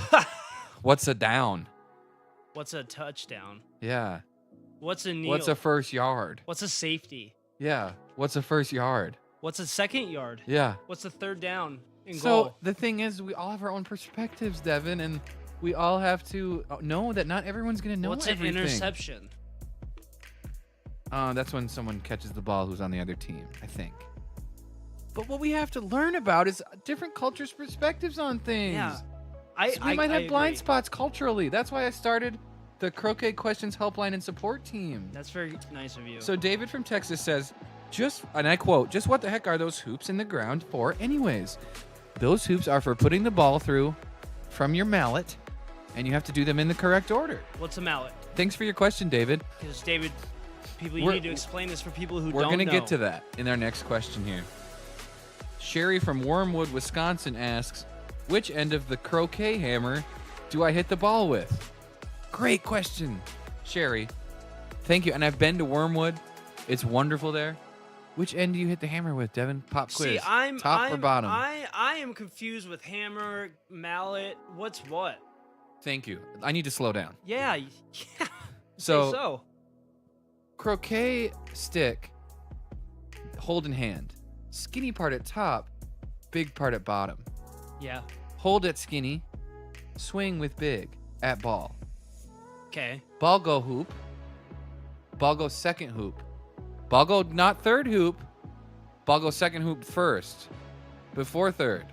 What's a down? What's a touchdown? Yeah. What's a kneel? What's a first yard? What's a safety? Yeah. What's a first yard? What's a second yard? Yeah. What's a third down in So goal? the thing is, we all have our own perspectives, Devin, and we all have to know that not everyone's gonna know What's everything. an interception? That's when someone catches the ball who's on the other team, I think. But what we have to learn about is different cultures' perspectives on things. Yeah. So we might have blind agree. spots culturally. That's why I started the Croquet Questions Helpline and Support Team. That's very nice of you. So David from Texas says, and I quote, just what the heck are those hoops in the ground for anyways? Those hoops are for putting the ball through from your mallet, and you have to do them in the correct order. What's a mallet? Thanks for your question, David. Because David, you We're- need to explain this for people who We're don't going to know. get to that in our next question here. Sherry from Wormwood, Wisconsin asks, which end of the croquet hammer do I hit the ball with? Great question, Sherry. Thank you. And I've been to Wormwood. It's wonderful there. Which end do you hit the hammer with, Devin? Pop quiz. See, Top or bottom? I am confused with hammer, mallet. What's what? Thank you. I need to slow down. Yeah. So, croquet stick, hold in hand. Skinny part at top, big part at bottom. Yeah. Hold at skinny, swing with big at ball. Okay. Ball go hoop. Ball go second hoop. Ball go not third hoop. Ball go second hoop first. Before third.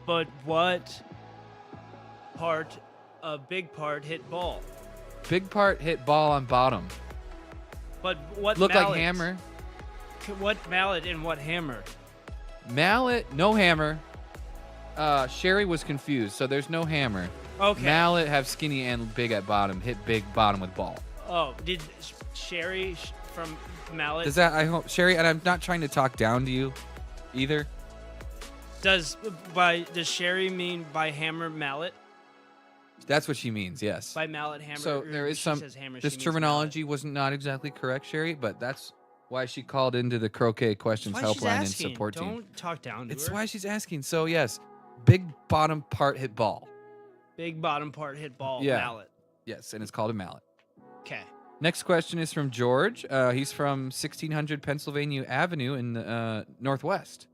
But what part, a big part hit ball? Big part hit ball on bottom. But what Look mallet? like hammer. What mallet and what hammer? Mallet, no hammer. Sherry was confused, so there's no hammer. Okay. Mallet have skinny and big at bottom. Hit big bottom with ball. Oh, did Sherry from mallet? Does that? I hope Sherry. And I'm not trying to talk down to you, either. Does Sherry mean by hammer mallet? That's what she means. Yes. By mallet hammer. So or there is she some. says hammer, This she means terminology was not exactly correct, Sherry, but that's why she called into the Croquet Questions mallet. That's why Helpline and she's asking. Support Team. Don't talk down to It's her. why she's asking. So yes, big bottom part hit ball. Big bottom part hit ball. Yeah. Mallet. Yes, and it's called a mallet. Okay. Next question is from George. He's from 1600 Pennsylvania Avenue in the Northwest,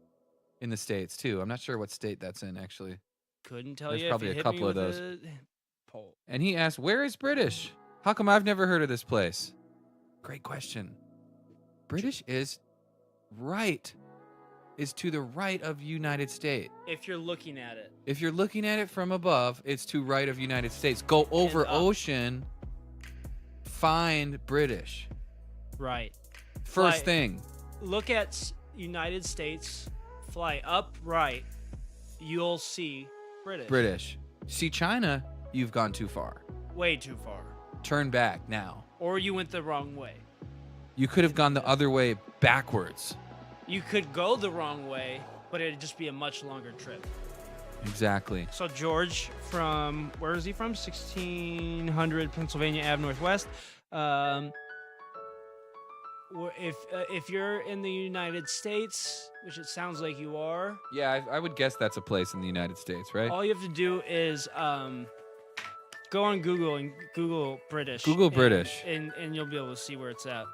in the States too. I'm not sure what state that's in actually. Couldn't tell There's you. probably if you a hit me couple of with those. a pole. And he asked, "Where is British? How come I've never heard of this place?" Great question. British is right. Is to the right of United States. If you're looking at it. If you're looking at it from above, it's to right of United States. Go over up. ocean, find British. Right. First Fly- thing. Look at United States. Fly up right. You'll see British. British. See China, you've gone too far. Way too far. Turn back now. Or you went the wrong way. You could have gone the other way backwards. You could go the wrong way, but it'd just be a much longer trip. Exactly. So George from, where is he from? 1600 Pennsylvania Ave Northwest. If you're in the United States, which it sounds like you are. Yeah, I would guess that's a place in the United States, right? All you have to do is go on Google and Google British. Google British. And you'll be able to see where it's at.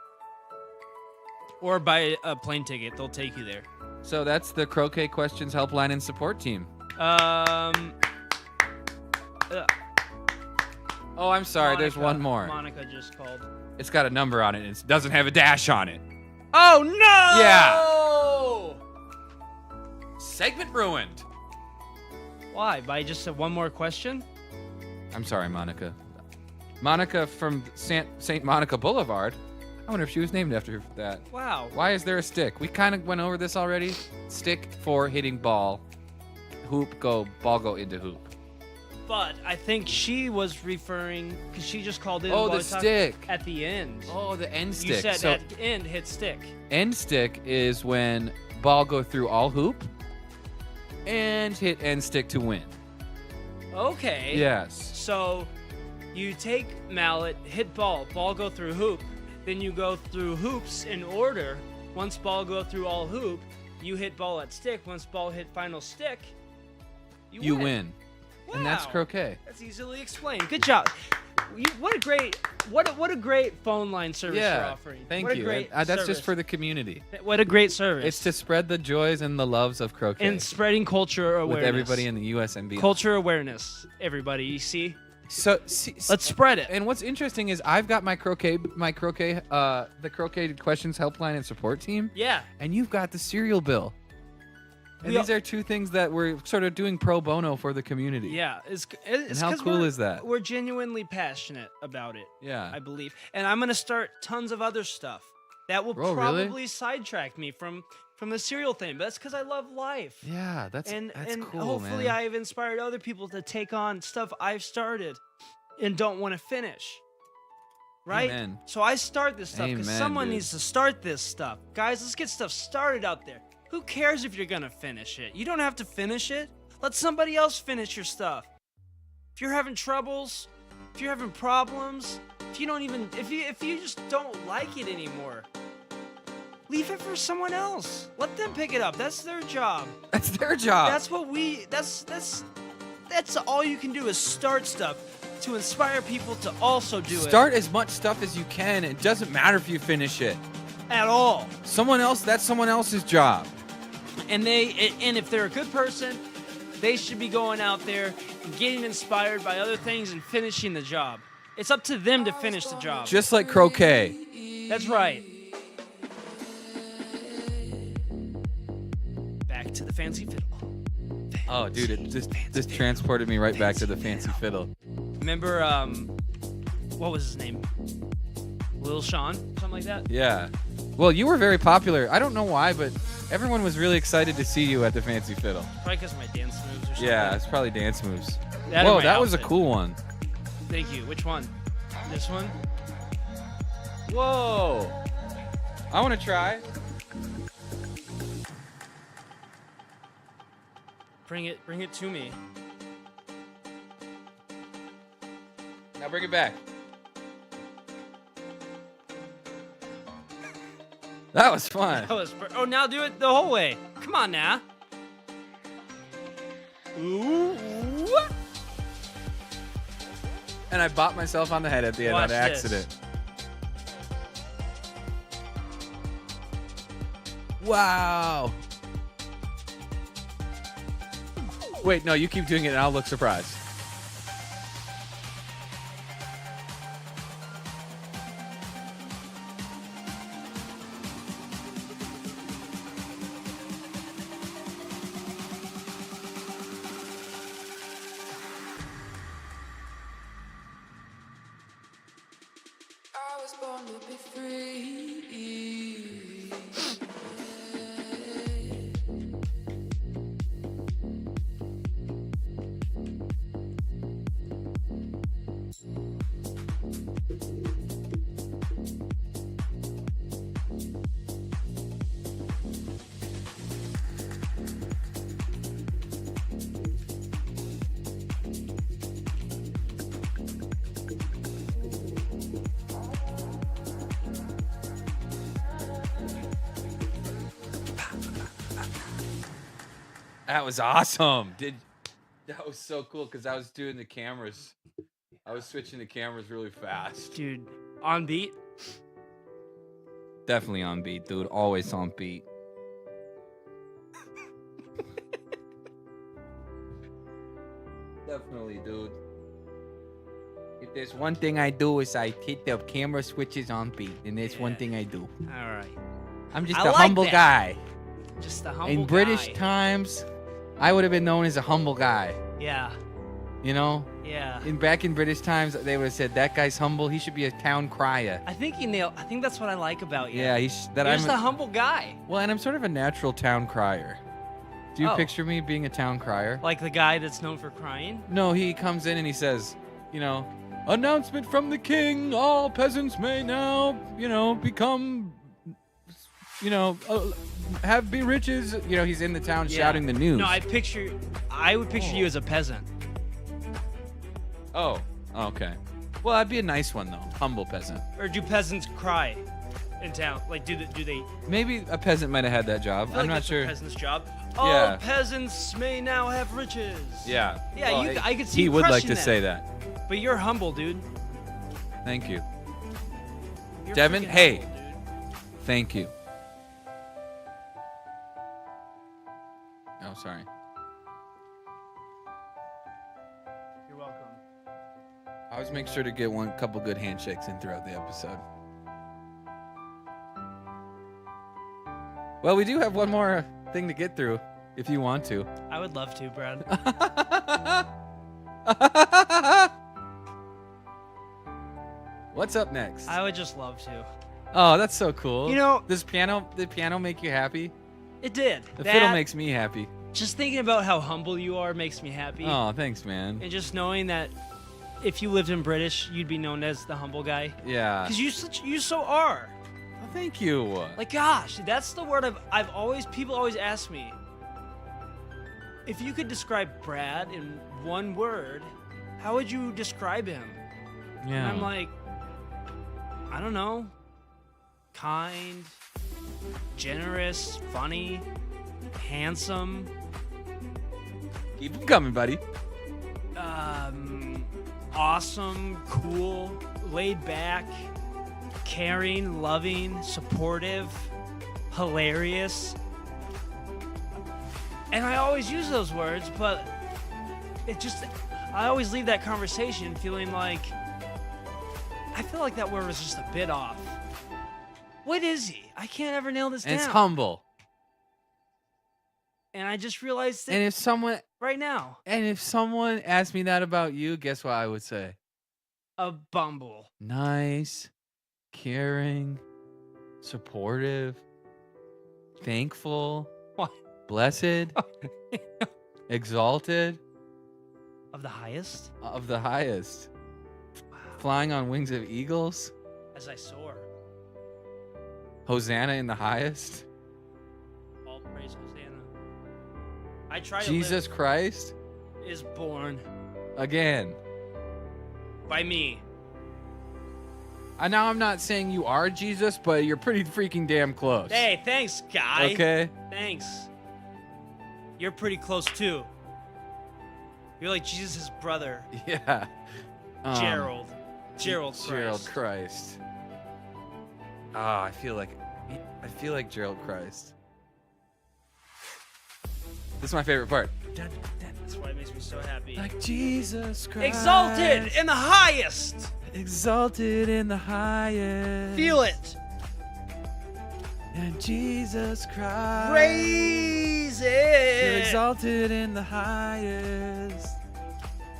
Or buy a plane ticket. They'll take you there. So that's the Croquet Questions Helpline and Support Team. Oh, I'm sorry. There's one more. Monica just called. It's got a number on it. And it doesn't have a dash on it. Oh, no! Yeah. Segment ruined. Why? By just one more question? I'm sorry, Monica. Monica from St. Monica Boulevard. I wonder if she was named after that. Wow. Why is there a stick? We kind of went over this already. Stick for hitting ball. Hoop, ball go into hoop. But I think she was referring, because she just called in. Oh, the stick. At the end. Oh, the end stick. You said so at the end, hit stick. end stick is when ball go through all hoop and hit end stick to win. Okay. Yes. So you take mallet, hit ball go through hoop, then you go through hoops in order. Once ball go through all hoop, you hit ball at stick. Once ball hit final stick, you win. Wow. And that's croquet. That's easily explained. Good job. What a great phone line service you're offering. Thank what you. A great that's service. just for the community. What a great service. It's to spread the joys and the loves of croquet. And spreading culture awareness. With everybody in the U.S. and beyond. Culture awareness, everybody. You see? So let's spread it. And what's interesting is I've got the Croquet Questions Helpline and Support Team. Yeah. And you've got the cereal bill. And these are two things that we're sort of doing pro bono for the community. Yeah. It's and how cool is that? We're genuinely passionate about it. Yeah. I believe. And I'm going to start tons of other stuff that will probably sidetrack me from the cereal thing. But that's because I love life. Yeah, that's cool, hopefully man. I've inspired other people to take on stuff I've started and don't want to finish. Right? Amen. So I start this stuff because someone dude. needs to start this stuff. Guys, let's get stuff started out there. Who cares if you're going to finish it? You don't have to finish it. Let somebody else finish your stuff. If you're having troubles, if you're having problems, if you just don't like it anymore, leave it for someone else. Let them pick it up. That's their job. That's their job. That's all you can do is start stuff to inspire people to also do it. Start as much stuff as you can. It doesn't matter if you finish it. At all. That's someone else's job. And if they're a good person, they should be going out there and getting inspired by other things and finishing the job. It's up to them to finish the job. Just like croquet. That's right. Back to the fancy fiddle. Oh, dude, it just transported me right back to the fancy fiddle. Remember, what was his name? Lil Sean? Something like that? Yeah. Well, you were very popular. I don't know why, but everyone was really excited to see you at the fancy fiddle. Probably because of my dance moves or something. Yeah, it's probably dance moves. Whoa, that was a cool one. Thank you. Which one? This one? Whoa. I want to try. Bring it to me. Now bring it back. That was fun. Now do it the whole way. Come on now. Ooh. And I bopped myself on the head at the end on accident. Wow. Wait, no, you keep doing it and I'll look surprised. I was born to be free. That was awesome. That was so cool because I was doing the cameras. I was switching the cameras really fast. Dude, on beat. Definitely on beat, dude. Always on beat. Definitely, dude. If there's one thing I do is I hit the camera switches on beat, and it's one thing I do. All right. I'm just I a like humble that. guy. Just a humble In British guy. times, I would have been known as a humble guy. Yeah. You know? Yeah. Back in British times, they would have said that guy's humble. He should be a town crier. I think you nailed. I think that's what I like about you. Yeah, You're just a humble guy. Well, and I'm sort of a natural town crier. Do you Oh. picture me being a town crier? Like the guy that's known for crying. No, he comes in and he says, announcement from the king, all peasants may now, become, be riches. He's in the town Yeah. shouting the news. No, I would picture you as a peasant. Oh, okay. Well, that'd be a nice one, though. Humble peasant. Or do peasants cry in town? Like, do they? Maybe a peasant might have had that job. I feel I'm like not that's sure. A peasant's job. Yeah. All peasants may now have riches. Yeah. Yeah, Well, I could see he you would like crushing to that. say that. But you're humble, dude. Thank you. You're Devin, freaking hey. humble, dude. Thank you. Oh, sorry. You're welcome. I always make sure to get couple good handshakes in throughout the episode. Well, we do have one more thing to get through, if you want to. I would love to, Brad. What's up next? I would just love to. Oh, that's so cool. You know- Does the piano make you happy? It did. The That- fiddle makes me happy. Just thinking about how humble you are makes me happy. Oh, thanks, man. And just knowing that if you lived in British, you'd be known as the humble guy. Yeah. Because you so are. Oh, thank you. Like, gosh, that's the word people always ask me. If you could describe Brad in one word, how would you describe him? Yeah. And I'm like, I don't know. Kind, generous, funny, handsome, Keep them coming, buddy. awesome, cool, laid back, caring, loving, supportive, hilarious. And I always use those words, but I always leave that conversation feeling like, I feel like that word was just a bit off. What is he? I can't ever nail this And down. it's humble. And I just realized And it if someone right now. asked me that about you, guess what I would say? A bumble. Nice, caring, supportive, thankful, What? blessed, exalted, Of the highest? of the highest, Wow. flying on wings of eagles, As I soar. Hosanna in the highest, All praise Hosanna. I try Jesus Christ, to live is born again. by me. Now I'm not saying you are Jesus, but you're pretty freaking damn close. Hey, thanks, guy. Okay? Thanks. You're pretty close too. You're like Jesus' brother, Yeah. Gerald. Gerald Christ. Gerald Christ. Ah, I feel like Gerald Christ. This is my favorite part. That's why it makes me so happy. Like Jesus Christ. Exalted in the highest. Exalted in the highest. Feel it. And Jesus Christ. Raise You're it. exalted in the highest.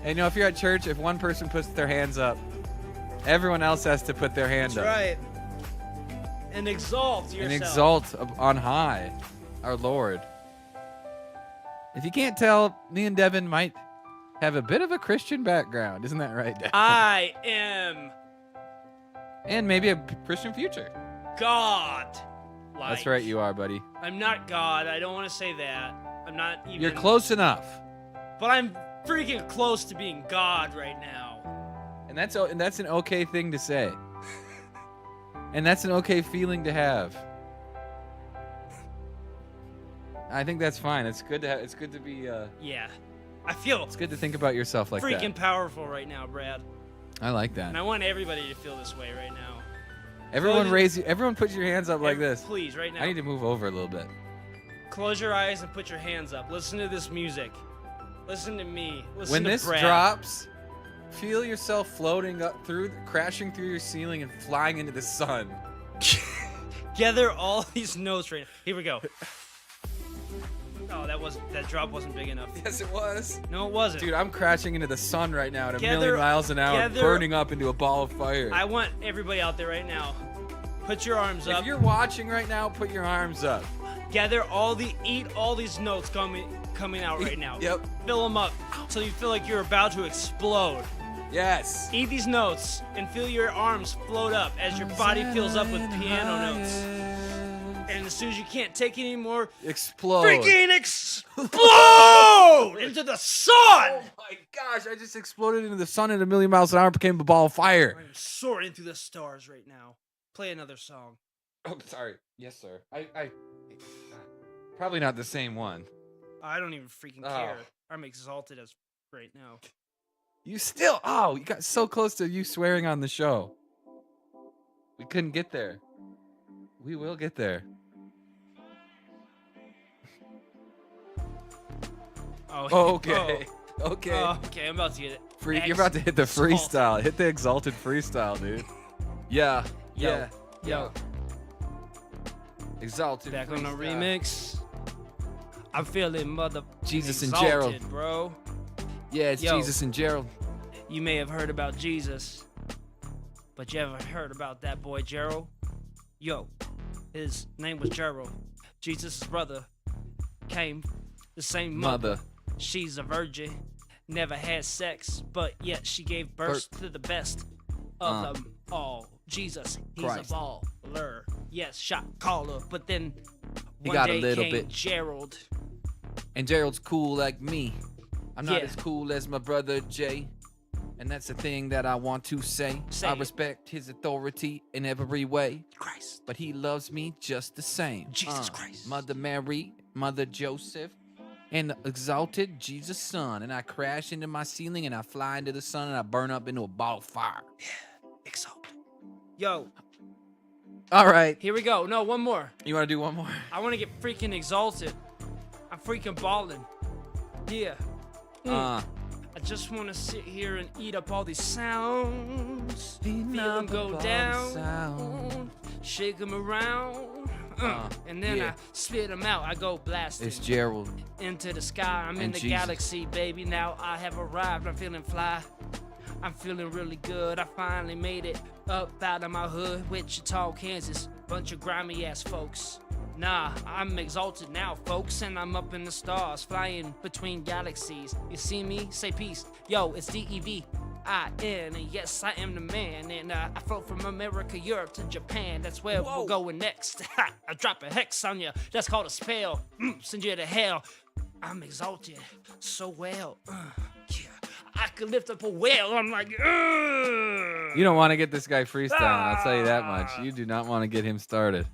And if you're at church, if one person puts their hands up, everyone else has to put their hand That's up. right. And exalt yourself. And exalt on high our Lord. If you can't tell, me and Devin might have a bit of a Christian background. Isn't that right, Devin? I am And maybe a Christian future. God. That's right, you are, buddy. I'm not God. I don't want to say that. I'm not even. You're close enough. But I'm freaking close to being God right now. And that's an okay thing to say. And that's an okay feeling to have. I think that's fine. It's good to it's good to be. Yeah. I feel It's good to think about yourself like freaking that. powerful right now, Brad. I like that. And I want everybody to feel this way right now. Everyone put your hands up like this. Please, right now. I need to move over a little bit. Close your eyes and put your hands up. Listen to this music. Listen to me. Listen When to this Brad. drops, feel yourself floating up crashing through your ceiling and flying into the sun. Gather all these notes right now. Here we go. Oh, that drop wasn't big enough. Yes, it was. No, it wasn't. Dude, I'm crashing into the sun right now at a Gather- million miles an hour, gather- burning up into a ball of fire. I want everybody out there right now. Put your arms up. If you're watching right now, put your arms up. Gather eat all these notes coming out right now. Yep. Fill them up till you feel like you're about to explode. Yes. Eat these notes and feel your arms float up as your body fills up with piano notes. And as soon as you can't take it anymore, Explode. freaking explode into the sun! Oh my gosh, I just exploded into the sun at a million miles an hour, became a ball of fire. I'm soaring through the stars right now. Play another song. Oh, sorry. Yes, sir. I probably not the same one. I don't even freaking Oh. care. I'm exalted as right now. You got so close to you swearing on the show. We couldn't get there. We will get there. Oh, Okay. Okay. okay, I'm about to get it. You're about to hit the freestyle. Hit the exalted freestyle, dude. Yeah. Yo. Yeah. Exalted. Back on the freestyle. remix. I'm feeling Jesus and exalted, Gerald. bro. Yeah, it's Yo. Jesus and Gerald. You may have heard about Jesus, but you ever heard about that boy Gerald? Yo, his name was Gerald. Jesus' brother came the same mother. She's a virgin, never had sex, but yet she gave birth to the best of them all. Jesus, he's Christ. a baller. Yes, shot caller, but then He one got a day little came bit- Gerald. And Gerald's cool like me. I'm not Yeah. as cool as my brother Jay. And that's the thing that I want to say. Say I it. respect his authority in every way. Christ. But he loves me just the same. Jesus Christ. Mother Mary, Mother Joseph, and the exalted Jesus' son. And I crash into my ceiling and I fly into the sun and I burn up into a ball of fire. Exalted. Yo, All right. here we go. No, one more. You want to do one more? I want to get freaking exalted. I'm freaking balling. Yeah. I just want to sit here and eat up all these sounds. Feel them go down. Shake them around. And then yeah. I spit them out. I go blasting It's Gerald. into the sky. I'm in And the Jesus. galaxy, baby. Now I have arrived. I'm feeling fly. I'm feeling really good. I finally made it up out of my hood, Wichita, Kansas. Bunch of grimy ass folks. Nah, I'm exalted now, folks, and I'm up in the stars, flying between galaxies. You see me? Say peace. Yo, it's DEVIN, and yes, I am the man. And I float from America, Europe to Japan. That's where we're going next. I drop a hex on you. That's called a spell. Send you to hell. I'm exalted so well. Yeah. I could lift up a whale. I'm like, You don't want to get this guy freestyling, I'll tell you that much. You do not want to get him started.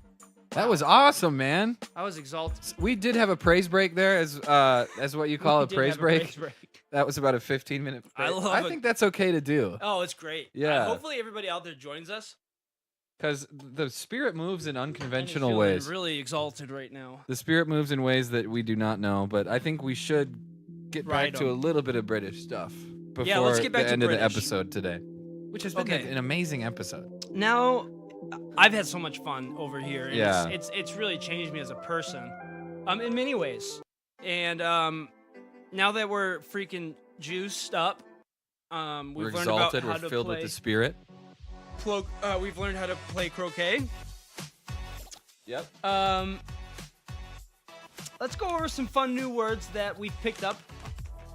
That was awesome, man. I was exalted. We did have a praise break there, as what you call We a did praise have a break. praise break. That was about a 15-minute break. I love I it. think that's okay to do, Oh, it's great. Yeah. Hopefully everybody out there joins us. because the spirit moves in I'm unconventional feeling ways. really exalted right now. The spirit moves in ways that we do not know, but I think we should get back Right to a on. little bit of British stuff before Yeah, let's get back the to end of the British. episode today, which has been Okay. an amazing episode. Now, I've had so much fun over here. And Yeah. It's really changed me as a person, in many ways. And now that we're freaking juiced up, We're we've learned exalted. about how We're to filled play. with the spirit. We've learned how to play croquet. Yep. Let's go over some fun new words that we've picked up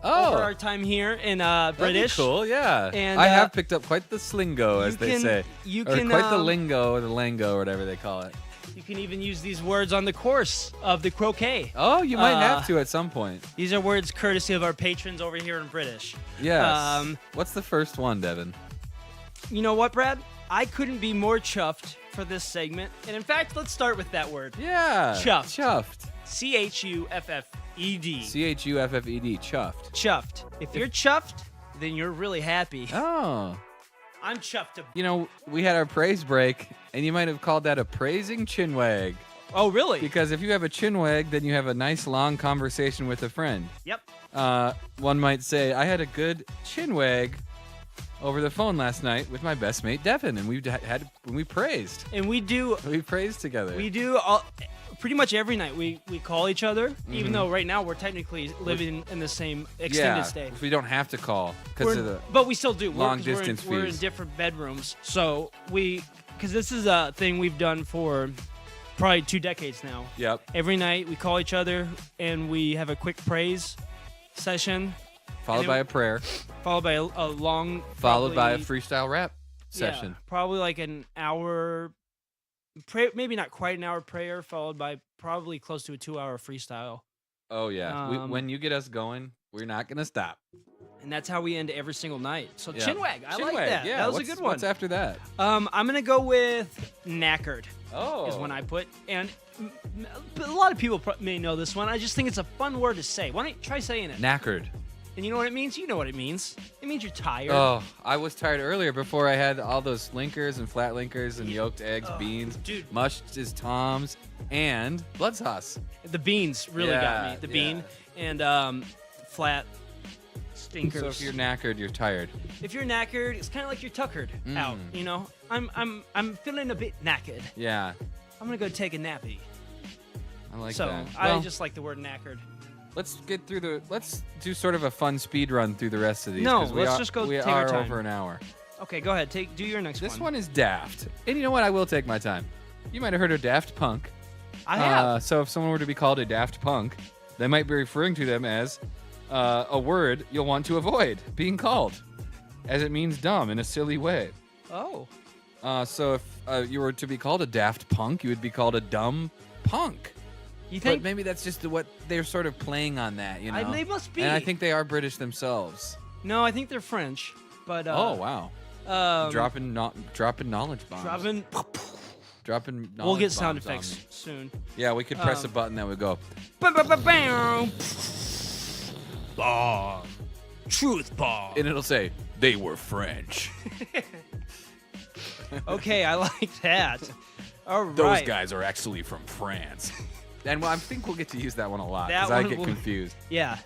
Oh, over our time here in that'd be British. cool. Yeah. And, I have picked up quite the slingo, as you they can- say, you or can, quite the um, lingo, or the lango, or whatever they call it. You can even use these words on the course of the croquet. Oh, you might Uh, have to at some point. These are words courtesy of our patrons over here in British. Yes. What's the first one, Devin? You know what, Brad? I couldn't be more chuffed for this segment. And in fact, let's start with that word. Yeah. Chuffed. Chuffed. Chuffed. Chuffed. Chuffed. Chuffed. If you're chuffed, then you're really happy. Oh. I'm chuffed. You know, we had our praise break, and you might have called that a praising chin wag. Oh, really? Because if you have a chin wag, then you have a nice long conversation with a friend. Yep. One might say, I had a good chin wag over the phone last night with my best mate Devin, and we praised. And we praised together. We do pretty much every night. We call each other, even though right now we're technically living in the same extended stay. We don't have to call because of the. But we still do. Long distance we're in fees. different bedrooms, so because this is a thing we've done for probably 2 decades now. Yep. Every night we call each other and we have a quick praise session, Followed by a prayer. followed by a long. Followed by a probably- freestyle rap yeah, session. probably like an hour. Maybe not quite an hour prayer, followed by probably close to a 2-hour freestyle. Oh yeah. When you get us going, we're not gonna stop. And that's how we end every single night. So Yeah. Chinwag, I like Chinwag, that. Yeah. That was a What's- good one. What's after that? I'm gonna go with knackered. Oh. Is when I put, and a lot of people may know this one. I just think it's a fun word to say. Why don't you try saying it? Knackered. And you know what it means? You know what it means. It means you're tired. Oh, I was tired earlier before I had all those linkers and flat linkers and yolked eggs, beans, dude. mushed as Tom's, and blood sauce. The beans really got Yeah, me. The yeah. bean and flat stinkers. So if you're knackered, you're tired. If you're knackered, it's kind of like you're tuckered out. You know, I'm feeling a bit knackered. Yeah, I'm gonna go take a nappy. I like so that. I Well, just like the word knackered. let's get through let's do sort of a fun speed run through the rest of these. No, 'cause we let's are, just go We take are our time. over an hour. Okay, go ahead. Do your next one. This one is Daft, and you know what? I will take my time. You might have heard of Daft Punk. I have. So if someone were to be called a Daft Punk, they might be referring to them as a word you'll want to avoid being called, as it means dumb in a silly way. Oh. So if you were to be called a Daft Punk, you would be called a dumb punk. You But think? maybe that's just what they're sort of playing on that, you know? They must be. And I think they are British themselves. No, I think they're French. But Oh wow! Dropping knowledge bombs. Dropping knowledge We'll get sound bombs on effects me. soon. Yeah, we could press a button that would go. Bam. Bomb. Truth bomb. And it'll say, they were French. Okay, I like that. All right. Those guys are actually from France. And I think we'll get to use that one a lot That because I one get will- confused. Yeah.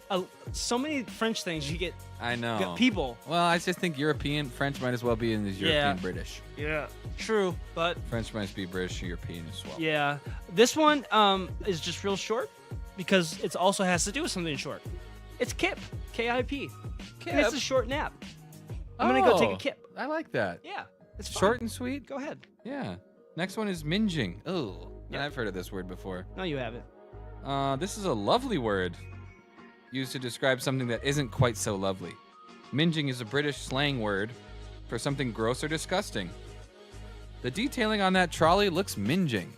So many French things you get. I know. Get people. Well, I just think European, French might as well be in as European Yeah. British. Yeah. True, but French might be British, European as well. yeah. This one is just real short because it also has to do with something short. It's KIP. KIP. And it's a short nap. I'm gonna go take a kip. I like that. Yeah. It's fun. Short and sweet. Go ahead. Yeah. Next one is minging. Oh, Yep. and I've heard of this word before. No, you haven't. This is a lovely word used to describe something that isn't quite so lovely. Minging is a British slang word for something gross or disgusting. The detailing on that trolley looks minging.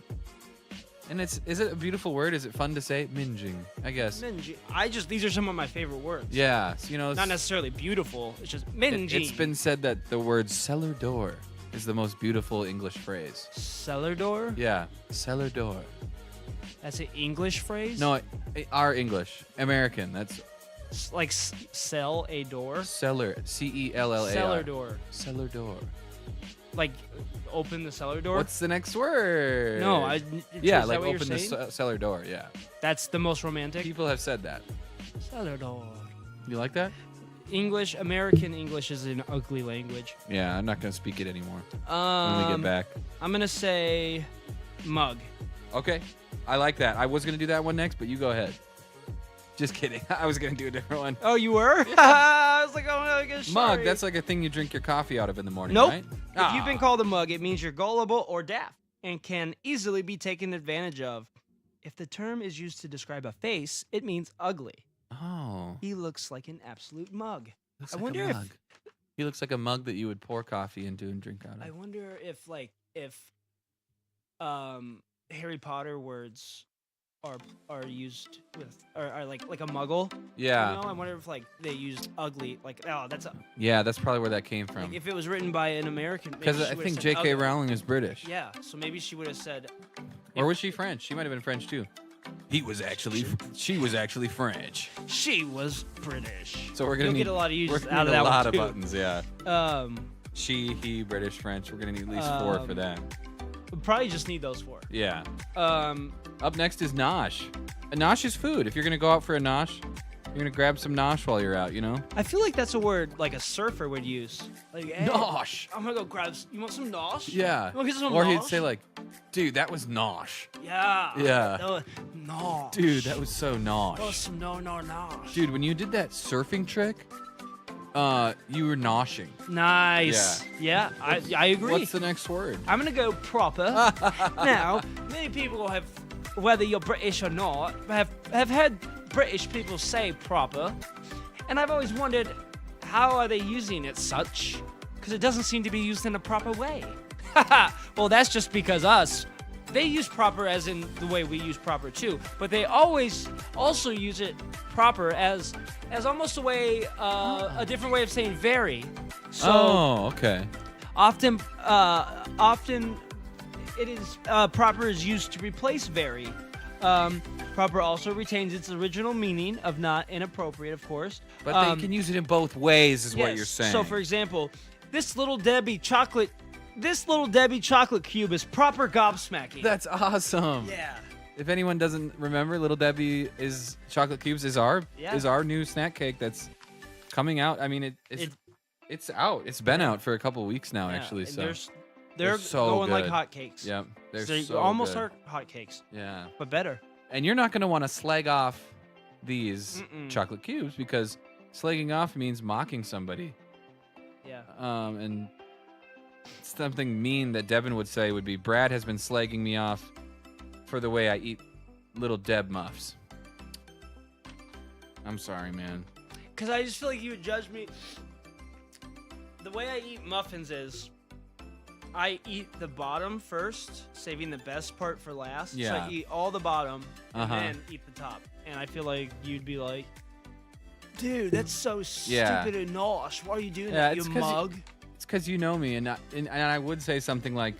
And is it a beautiful word? Is it fun to say? Minging, I guess. Mingy. These are some of my favorite words. Yeah, so, you know, Not necessarily beautiful. It's just mingy. it's been said that the word cellar door is the most beautiful English phrase. Cellar door? Yeah, cellar door. That's an English phrase? No, our English, American. That's Like sell a door? cellar, C-E-L-L-A-R. Cellar door. Cellar door. Like open the cellar door? What's the next word? No, Yeah, is like that what open you're the saying? cellar door. Yeah, That's the most romantic. people have said that. Cellar door. You like that? American English is an ugly language. Yeah, I'm not gonna speak it anymore when we get back. I'm gonna say mug. Okay, I like that. I was gonna do that one next, but you go ahead. Just kidding. I was gonna do a different one. Oh, you were? I was like, oh my gosh. Mug. sorry. That's like a thing you drink your coffee out of in the morning, Nope. right? If you've been Ah. called a mug, it means you're gullible or daft and can easily be taken advantage of. If the term is used to describe a face, it means ugly. Oh, He looks like an absolute mug. looks I like wonder a if- mug. He looks like a mug that you would pour coffee into and drink out of. I wonder if Harry Potter words are used with are like a muggle. Yeah, You know, I wonder if they used ugly that's yeah, that's probably where that came like from. if it was written by an American. maybe Because she I would've think said J.K. ugly. Rowling is British. Yeah, so maybe she would have said Or was she French? She might have been French too. She was actually French. She was British. So we're gonna You'll need get a lot of we're uses gonna out of need that a lot one of too. buttons. Yeah. She, he, British, French. We're gonna need at least 4 for that. We'll probably just need those 4. Yeah. Um, Up next is nosh. A nosh is food. If you're gonna go out for a nosh, you're gonna grab some nosh while you're out. You know. I feel like that's a word like a surfer would use. Like, hey, Nosh. I'm gonna go grab. You want some nosh? Yeah. You wanna get some Or he'd nosh? say like, "Dude, that was nosh." Yeah. Yeah. That was, nosh. Dude, that was so That was nosh. some nosh. Dude, when you did that surfing trick, you were noshing. Nice. Yeah, I agree. What's the next word? I'm gonna go proper. Now, many people have, whether you're British or not, have heard British people say proper, and I've always wondered, how are they using it such? Because it doesn't seem to be used in a proper way. Well, that's just because they use proper as in the way we use proper too, but they always also use it proper as almost a different way of saying very. So Oh, okay. often it is proper is used to replace very. Proper also retains its original meaning of not inappropriate, of course. But they can use it in both ways, is what Yes. you're saying. So, for example, this little Debbie chocolate cube is proper gobsmacking. That's awesome. Yeah. If anyone doesn't remember, Little Debbie is chocolate cubes is our new snack cake that's coming out. I mean, it's out. It's been out for a couple weeks now, Yeah, actually. and So they're so going like good. hotcakes. Yep, they're They so almost good. are hotcakes, Yeah, but better. and you're not gonna want to slag off these Mm-mm. chocolate cubes because slagging off means mocking somebody. Yeah. And something mean that Devin would say would be, Brad has been slagging me off for the way I eat Little Deb muffs. I'm sorry, man. Because I just feel like you would judge me. The way I eat muffins is I eat the bottom first, saving the best part for last. So Yeah. I eat all the bottom and Uh-huh. then eat the top. And I feel like you'd be like, dude, that's so Yeah. stupid and nosh. Why are you doing Yeah, that, you it's 'cause mug? It's because you know me, and I would say something like,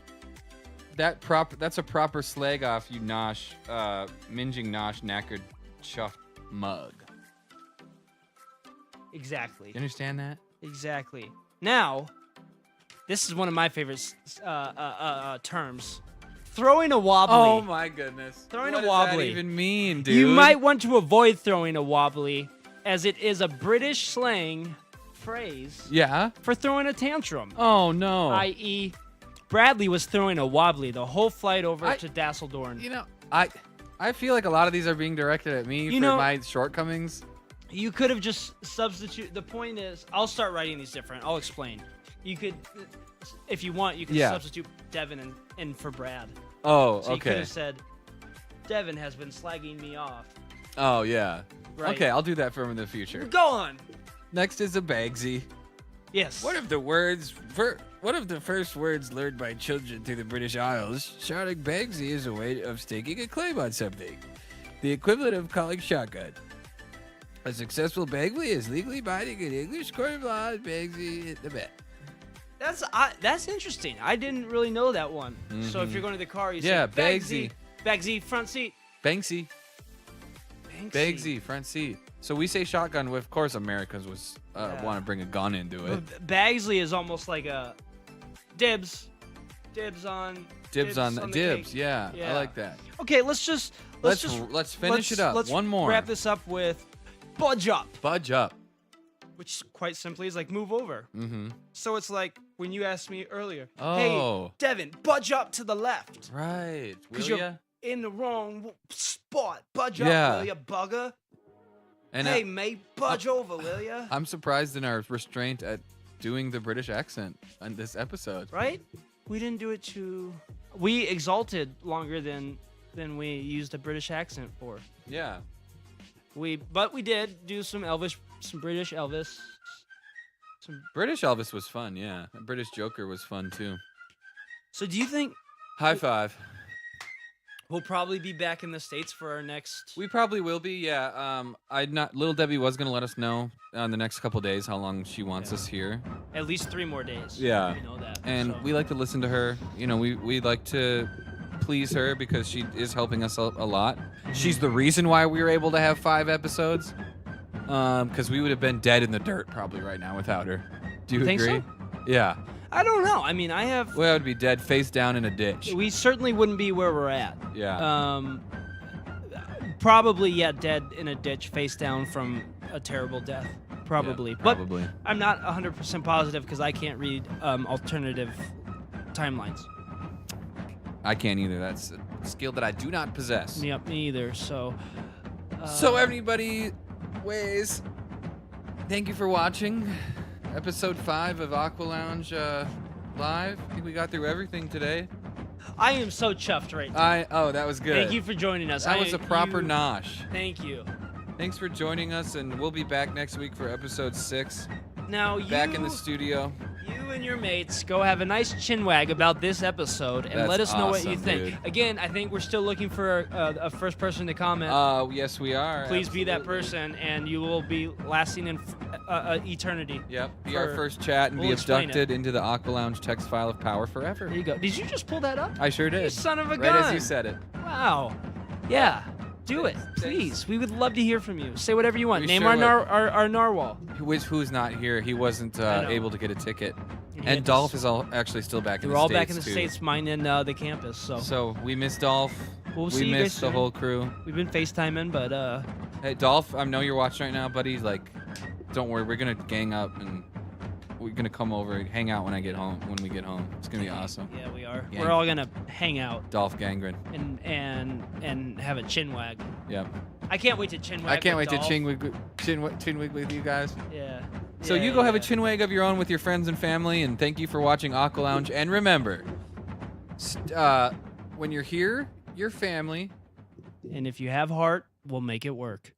that's a proper slag off, you nosh, minging nosh, knackered, chuffed mug. Exactly. You understand that? Exactly. Now, this is one of my favorite terms. Throwing a wobbly. Oh my goodness. Throwing what a does wobbly. that even mean, dude? You might want to avoid throwing a wobbly, as it is a British slang phrase Yeah? for throwing a tantrum. Oh no. I.e., Bradley was throwing a wobbly the whole flight over I- to Dasseldorn. You know, I feel like a lot of these are being directed at me for know- my shortcomings. You could have just substitute. The point is, I'll start writing these different. I'll explain. You could, if you want, you can Yeah. substitute Devin and for Brad. Oh, So you could okay. have said, Devin has been slagging me off. Oh, yeah. Right. Okay, I'll do that for him in the future. Go on. Next is a Bagsy. Yes. One of the first words learned by children through the British Isles, shouting Bagsy is a way of staking a claim on something. The equivalent of calling shotgun. A successful Bagley is legally binding in English court of law. Bagsy hit the bet. That's interesting. I didn't really know that one. So if Mhm. you're going to the car, you Yeah, say Bagsy, front seat. Banksy. Banksy. Bagsy, front seat. So we say shotgun. Of course, Americans was Yeah. want to bring a gun into it. But Bagsley is almost like a dibs. Dibs on Dibs on the cake. Yeah, I Yeah. like that. Okay, let's Let's finish it up. One more. Wrap this up with budge up, Budge up. which quite simply is like move over. Mm-hmm. So it's like when you asked me earlier, Oh. hey, Devin, budge up to the left. Right. Will 'Cause you're ya? in the wrong spot. Budge Yeah. up, will ya, bugger? And Hey, mate, budge over, will ya? I'm surprised in our restraint at doing the British accent on this episode. Right? We didn't do it too. We exalted longer than we used a British accent for. Yeah. But we did do some British Elvis. British Elvis was fun, yeah. British Joker was fun too. So do you think High five. we'll probably be back in the States for our next? We probably will be, yeah. Little Debbie was gonna let us know in the next couple days how long she wants us here. At least 3 more days. Yeah. We know that. And so. we like to listen to her. You know, we like to please her because she is helping us a lot. She's the reason why we were able to have 5 episodes. Because we would have been dead in the dirt probably right now without her. Do you Think agree? so? Yeah. I don't know. I mean, I have. We would be dead face down in a ditch. We certainly wouldn't be where we're at. Yeah. Probably, dead in a ditch, face down from a terrible death. Probably. Yeah, probably. But I'm not 100% positive because I can't read alternative timelines. I can't either. That's a skill that I do not possess. Yep, me either. So. So everybody, ways. Thank you for watching episode 5 of Aqua Lounge live. I think we got through everything today. I am so chuffed right now. Oh, that was good. Thank you for joining us. That was a proper you, nosh. Thank you. Thanks for joining us, and we'll be back next week for episode 6. Now Back in the studio. You and your mates go have a nice chinwag about this episode and That's let us know what you awesome, think. dude. Again, I think we're still looking for a first person to comment. Yes, we are. Please be that Absolutely. person, and you will be lasting in eternity. Yep. Be our for- first chat and we'll be explain abducted into the Aqua Lounge text file of power forever. There you go. Did you just pull that up? I sure did. You son of a right gun. as you said it. Wow. Yeah. Do it, please. We would love to hear from you. Say whatever you want. We Name sure our narwhal. Who's not here? He wasn't I know. able to get a ticket. He had And to Dolph is actually still back in We're the all States, back in the too. States, mine in the campus. So we miss Dolph. We'll we see you guys miss the soon. whole crew. We've been FaceTiming, but Hey, Dolph, I know you're watching right now, buddy. Like, don't worry. We're going to gang up and we're going to come over and hang out when we get home. It's going to be awesome. yeah, we are. Gang. We're all gonna hang out Dolph Gangren. and have a chinwag. Yep. I can't wait to chinwag. I can't wait with to Dolph. chinwig with you guys. Yeah. So Yeah, you go have a yeah. chinwag of your own with your friends and family, and thank you for watching Aqua Lounge. And remember, when you're here, your family. And if you have heart, we'll make it work.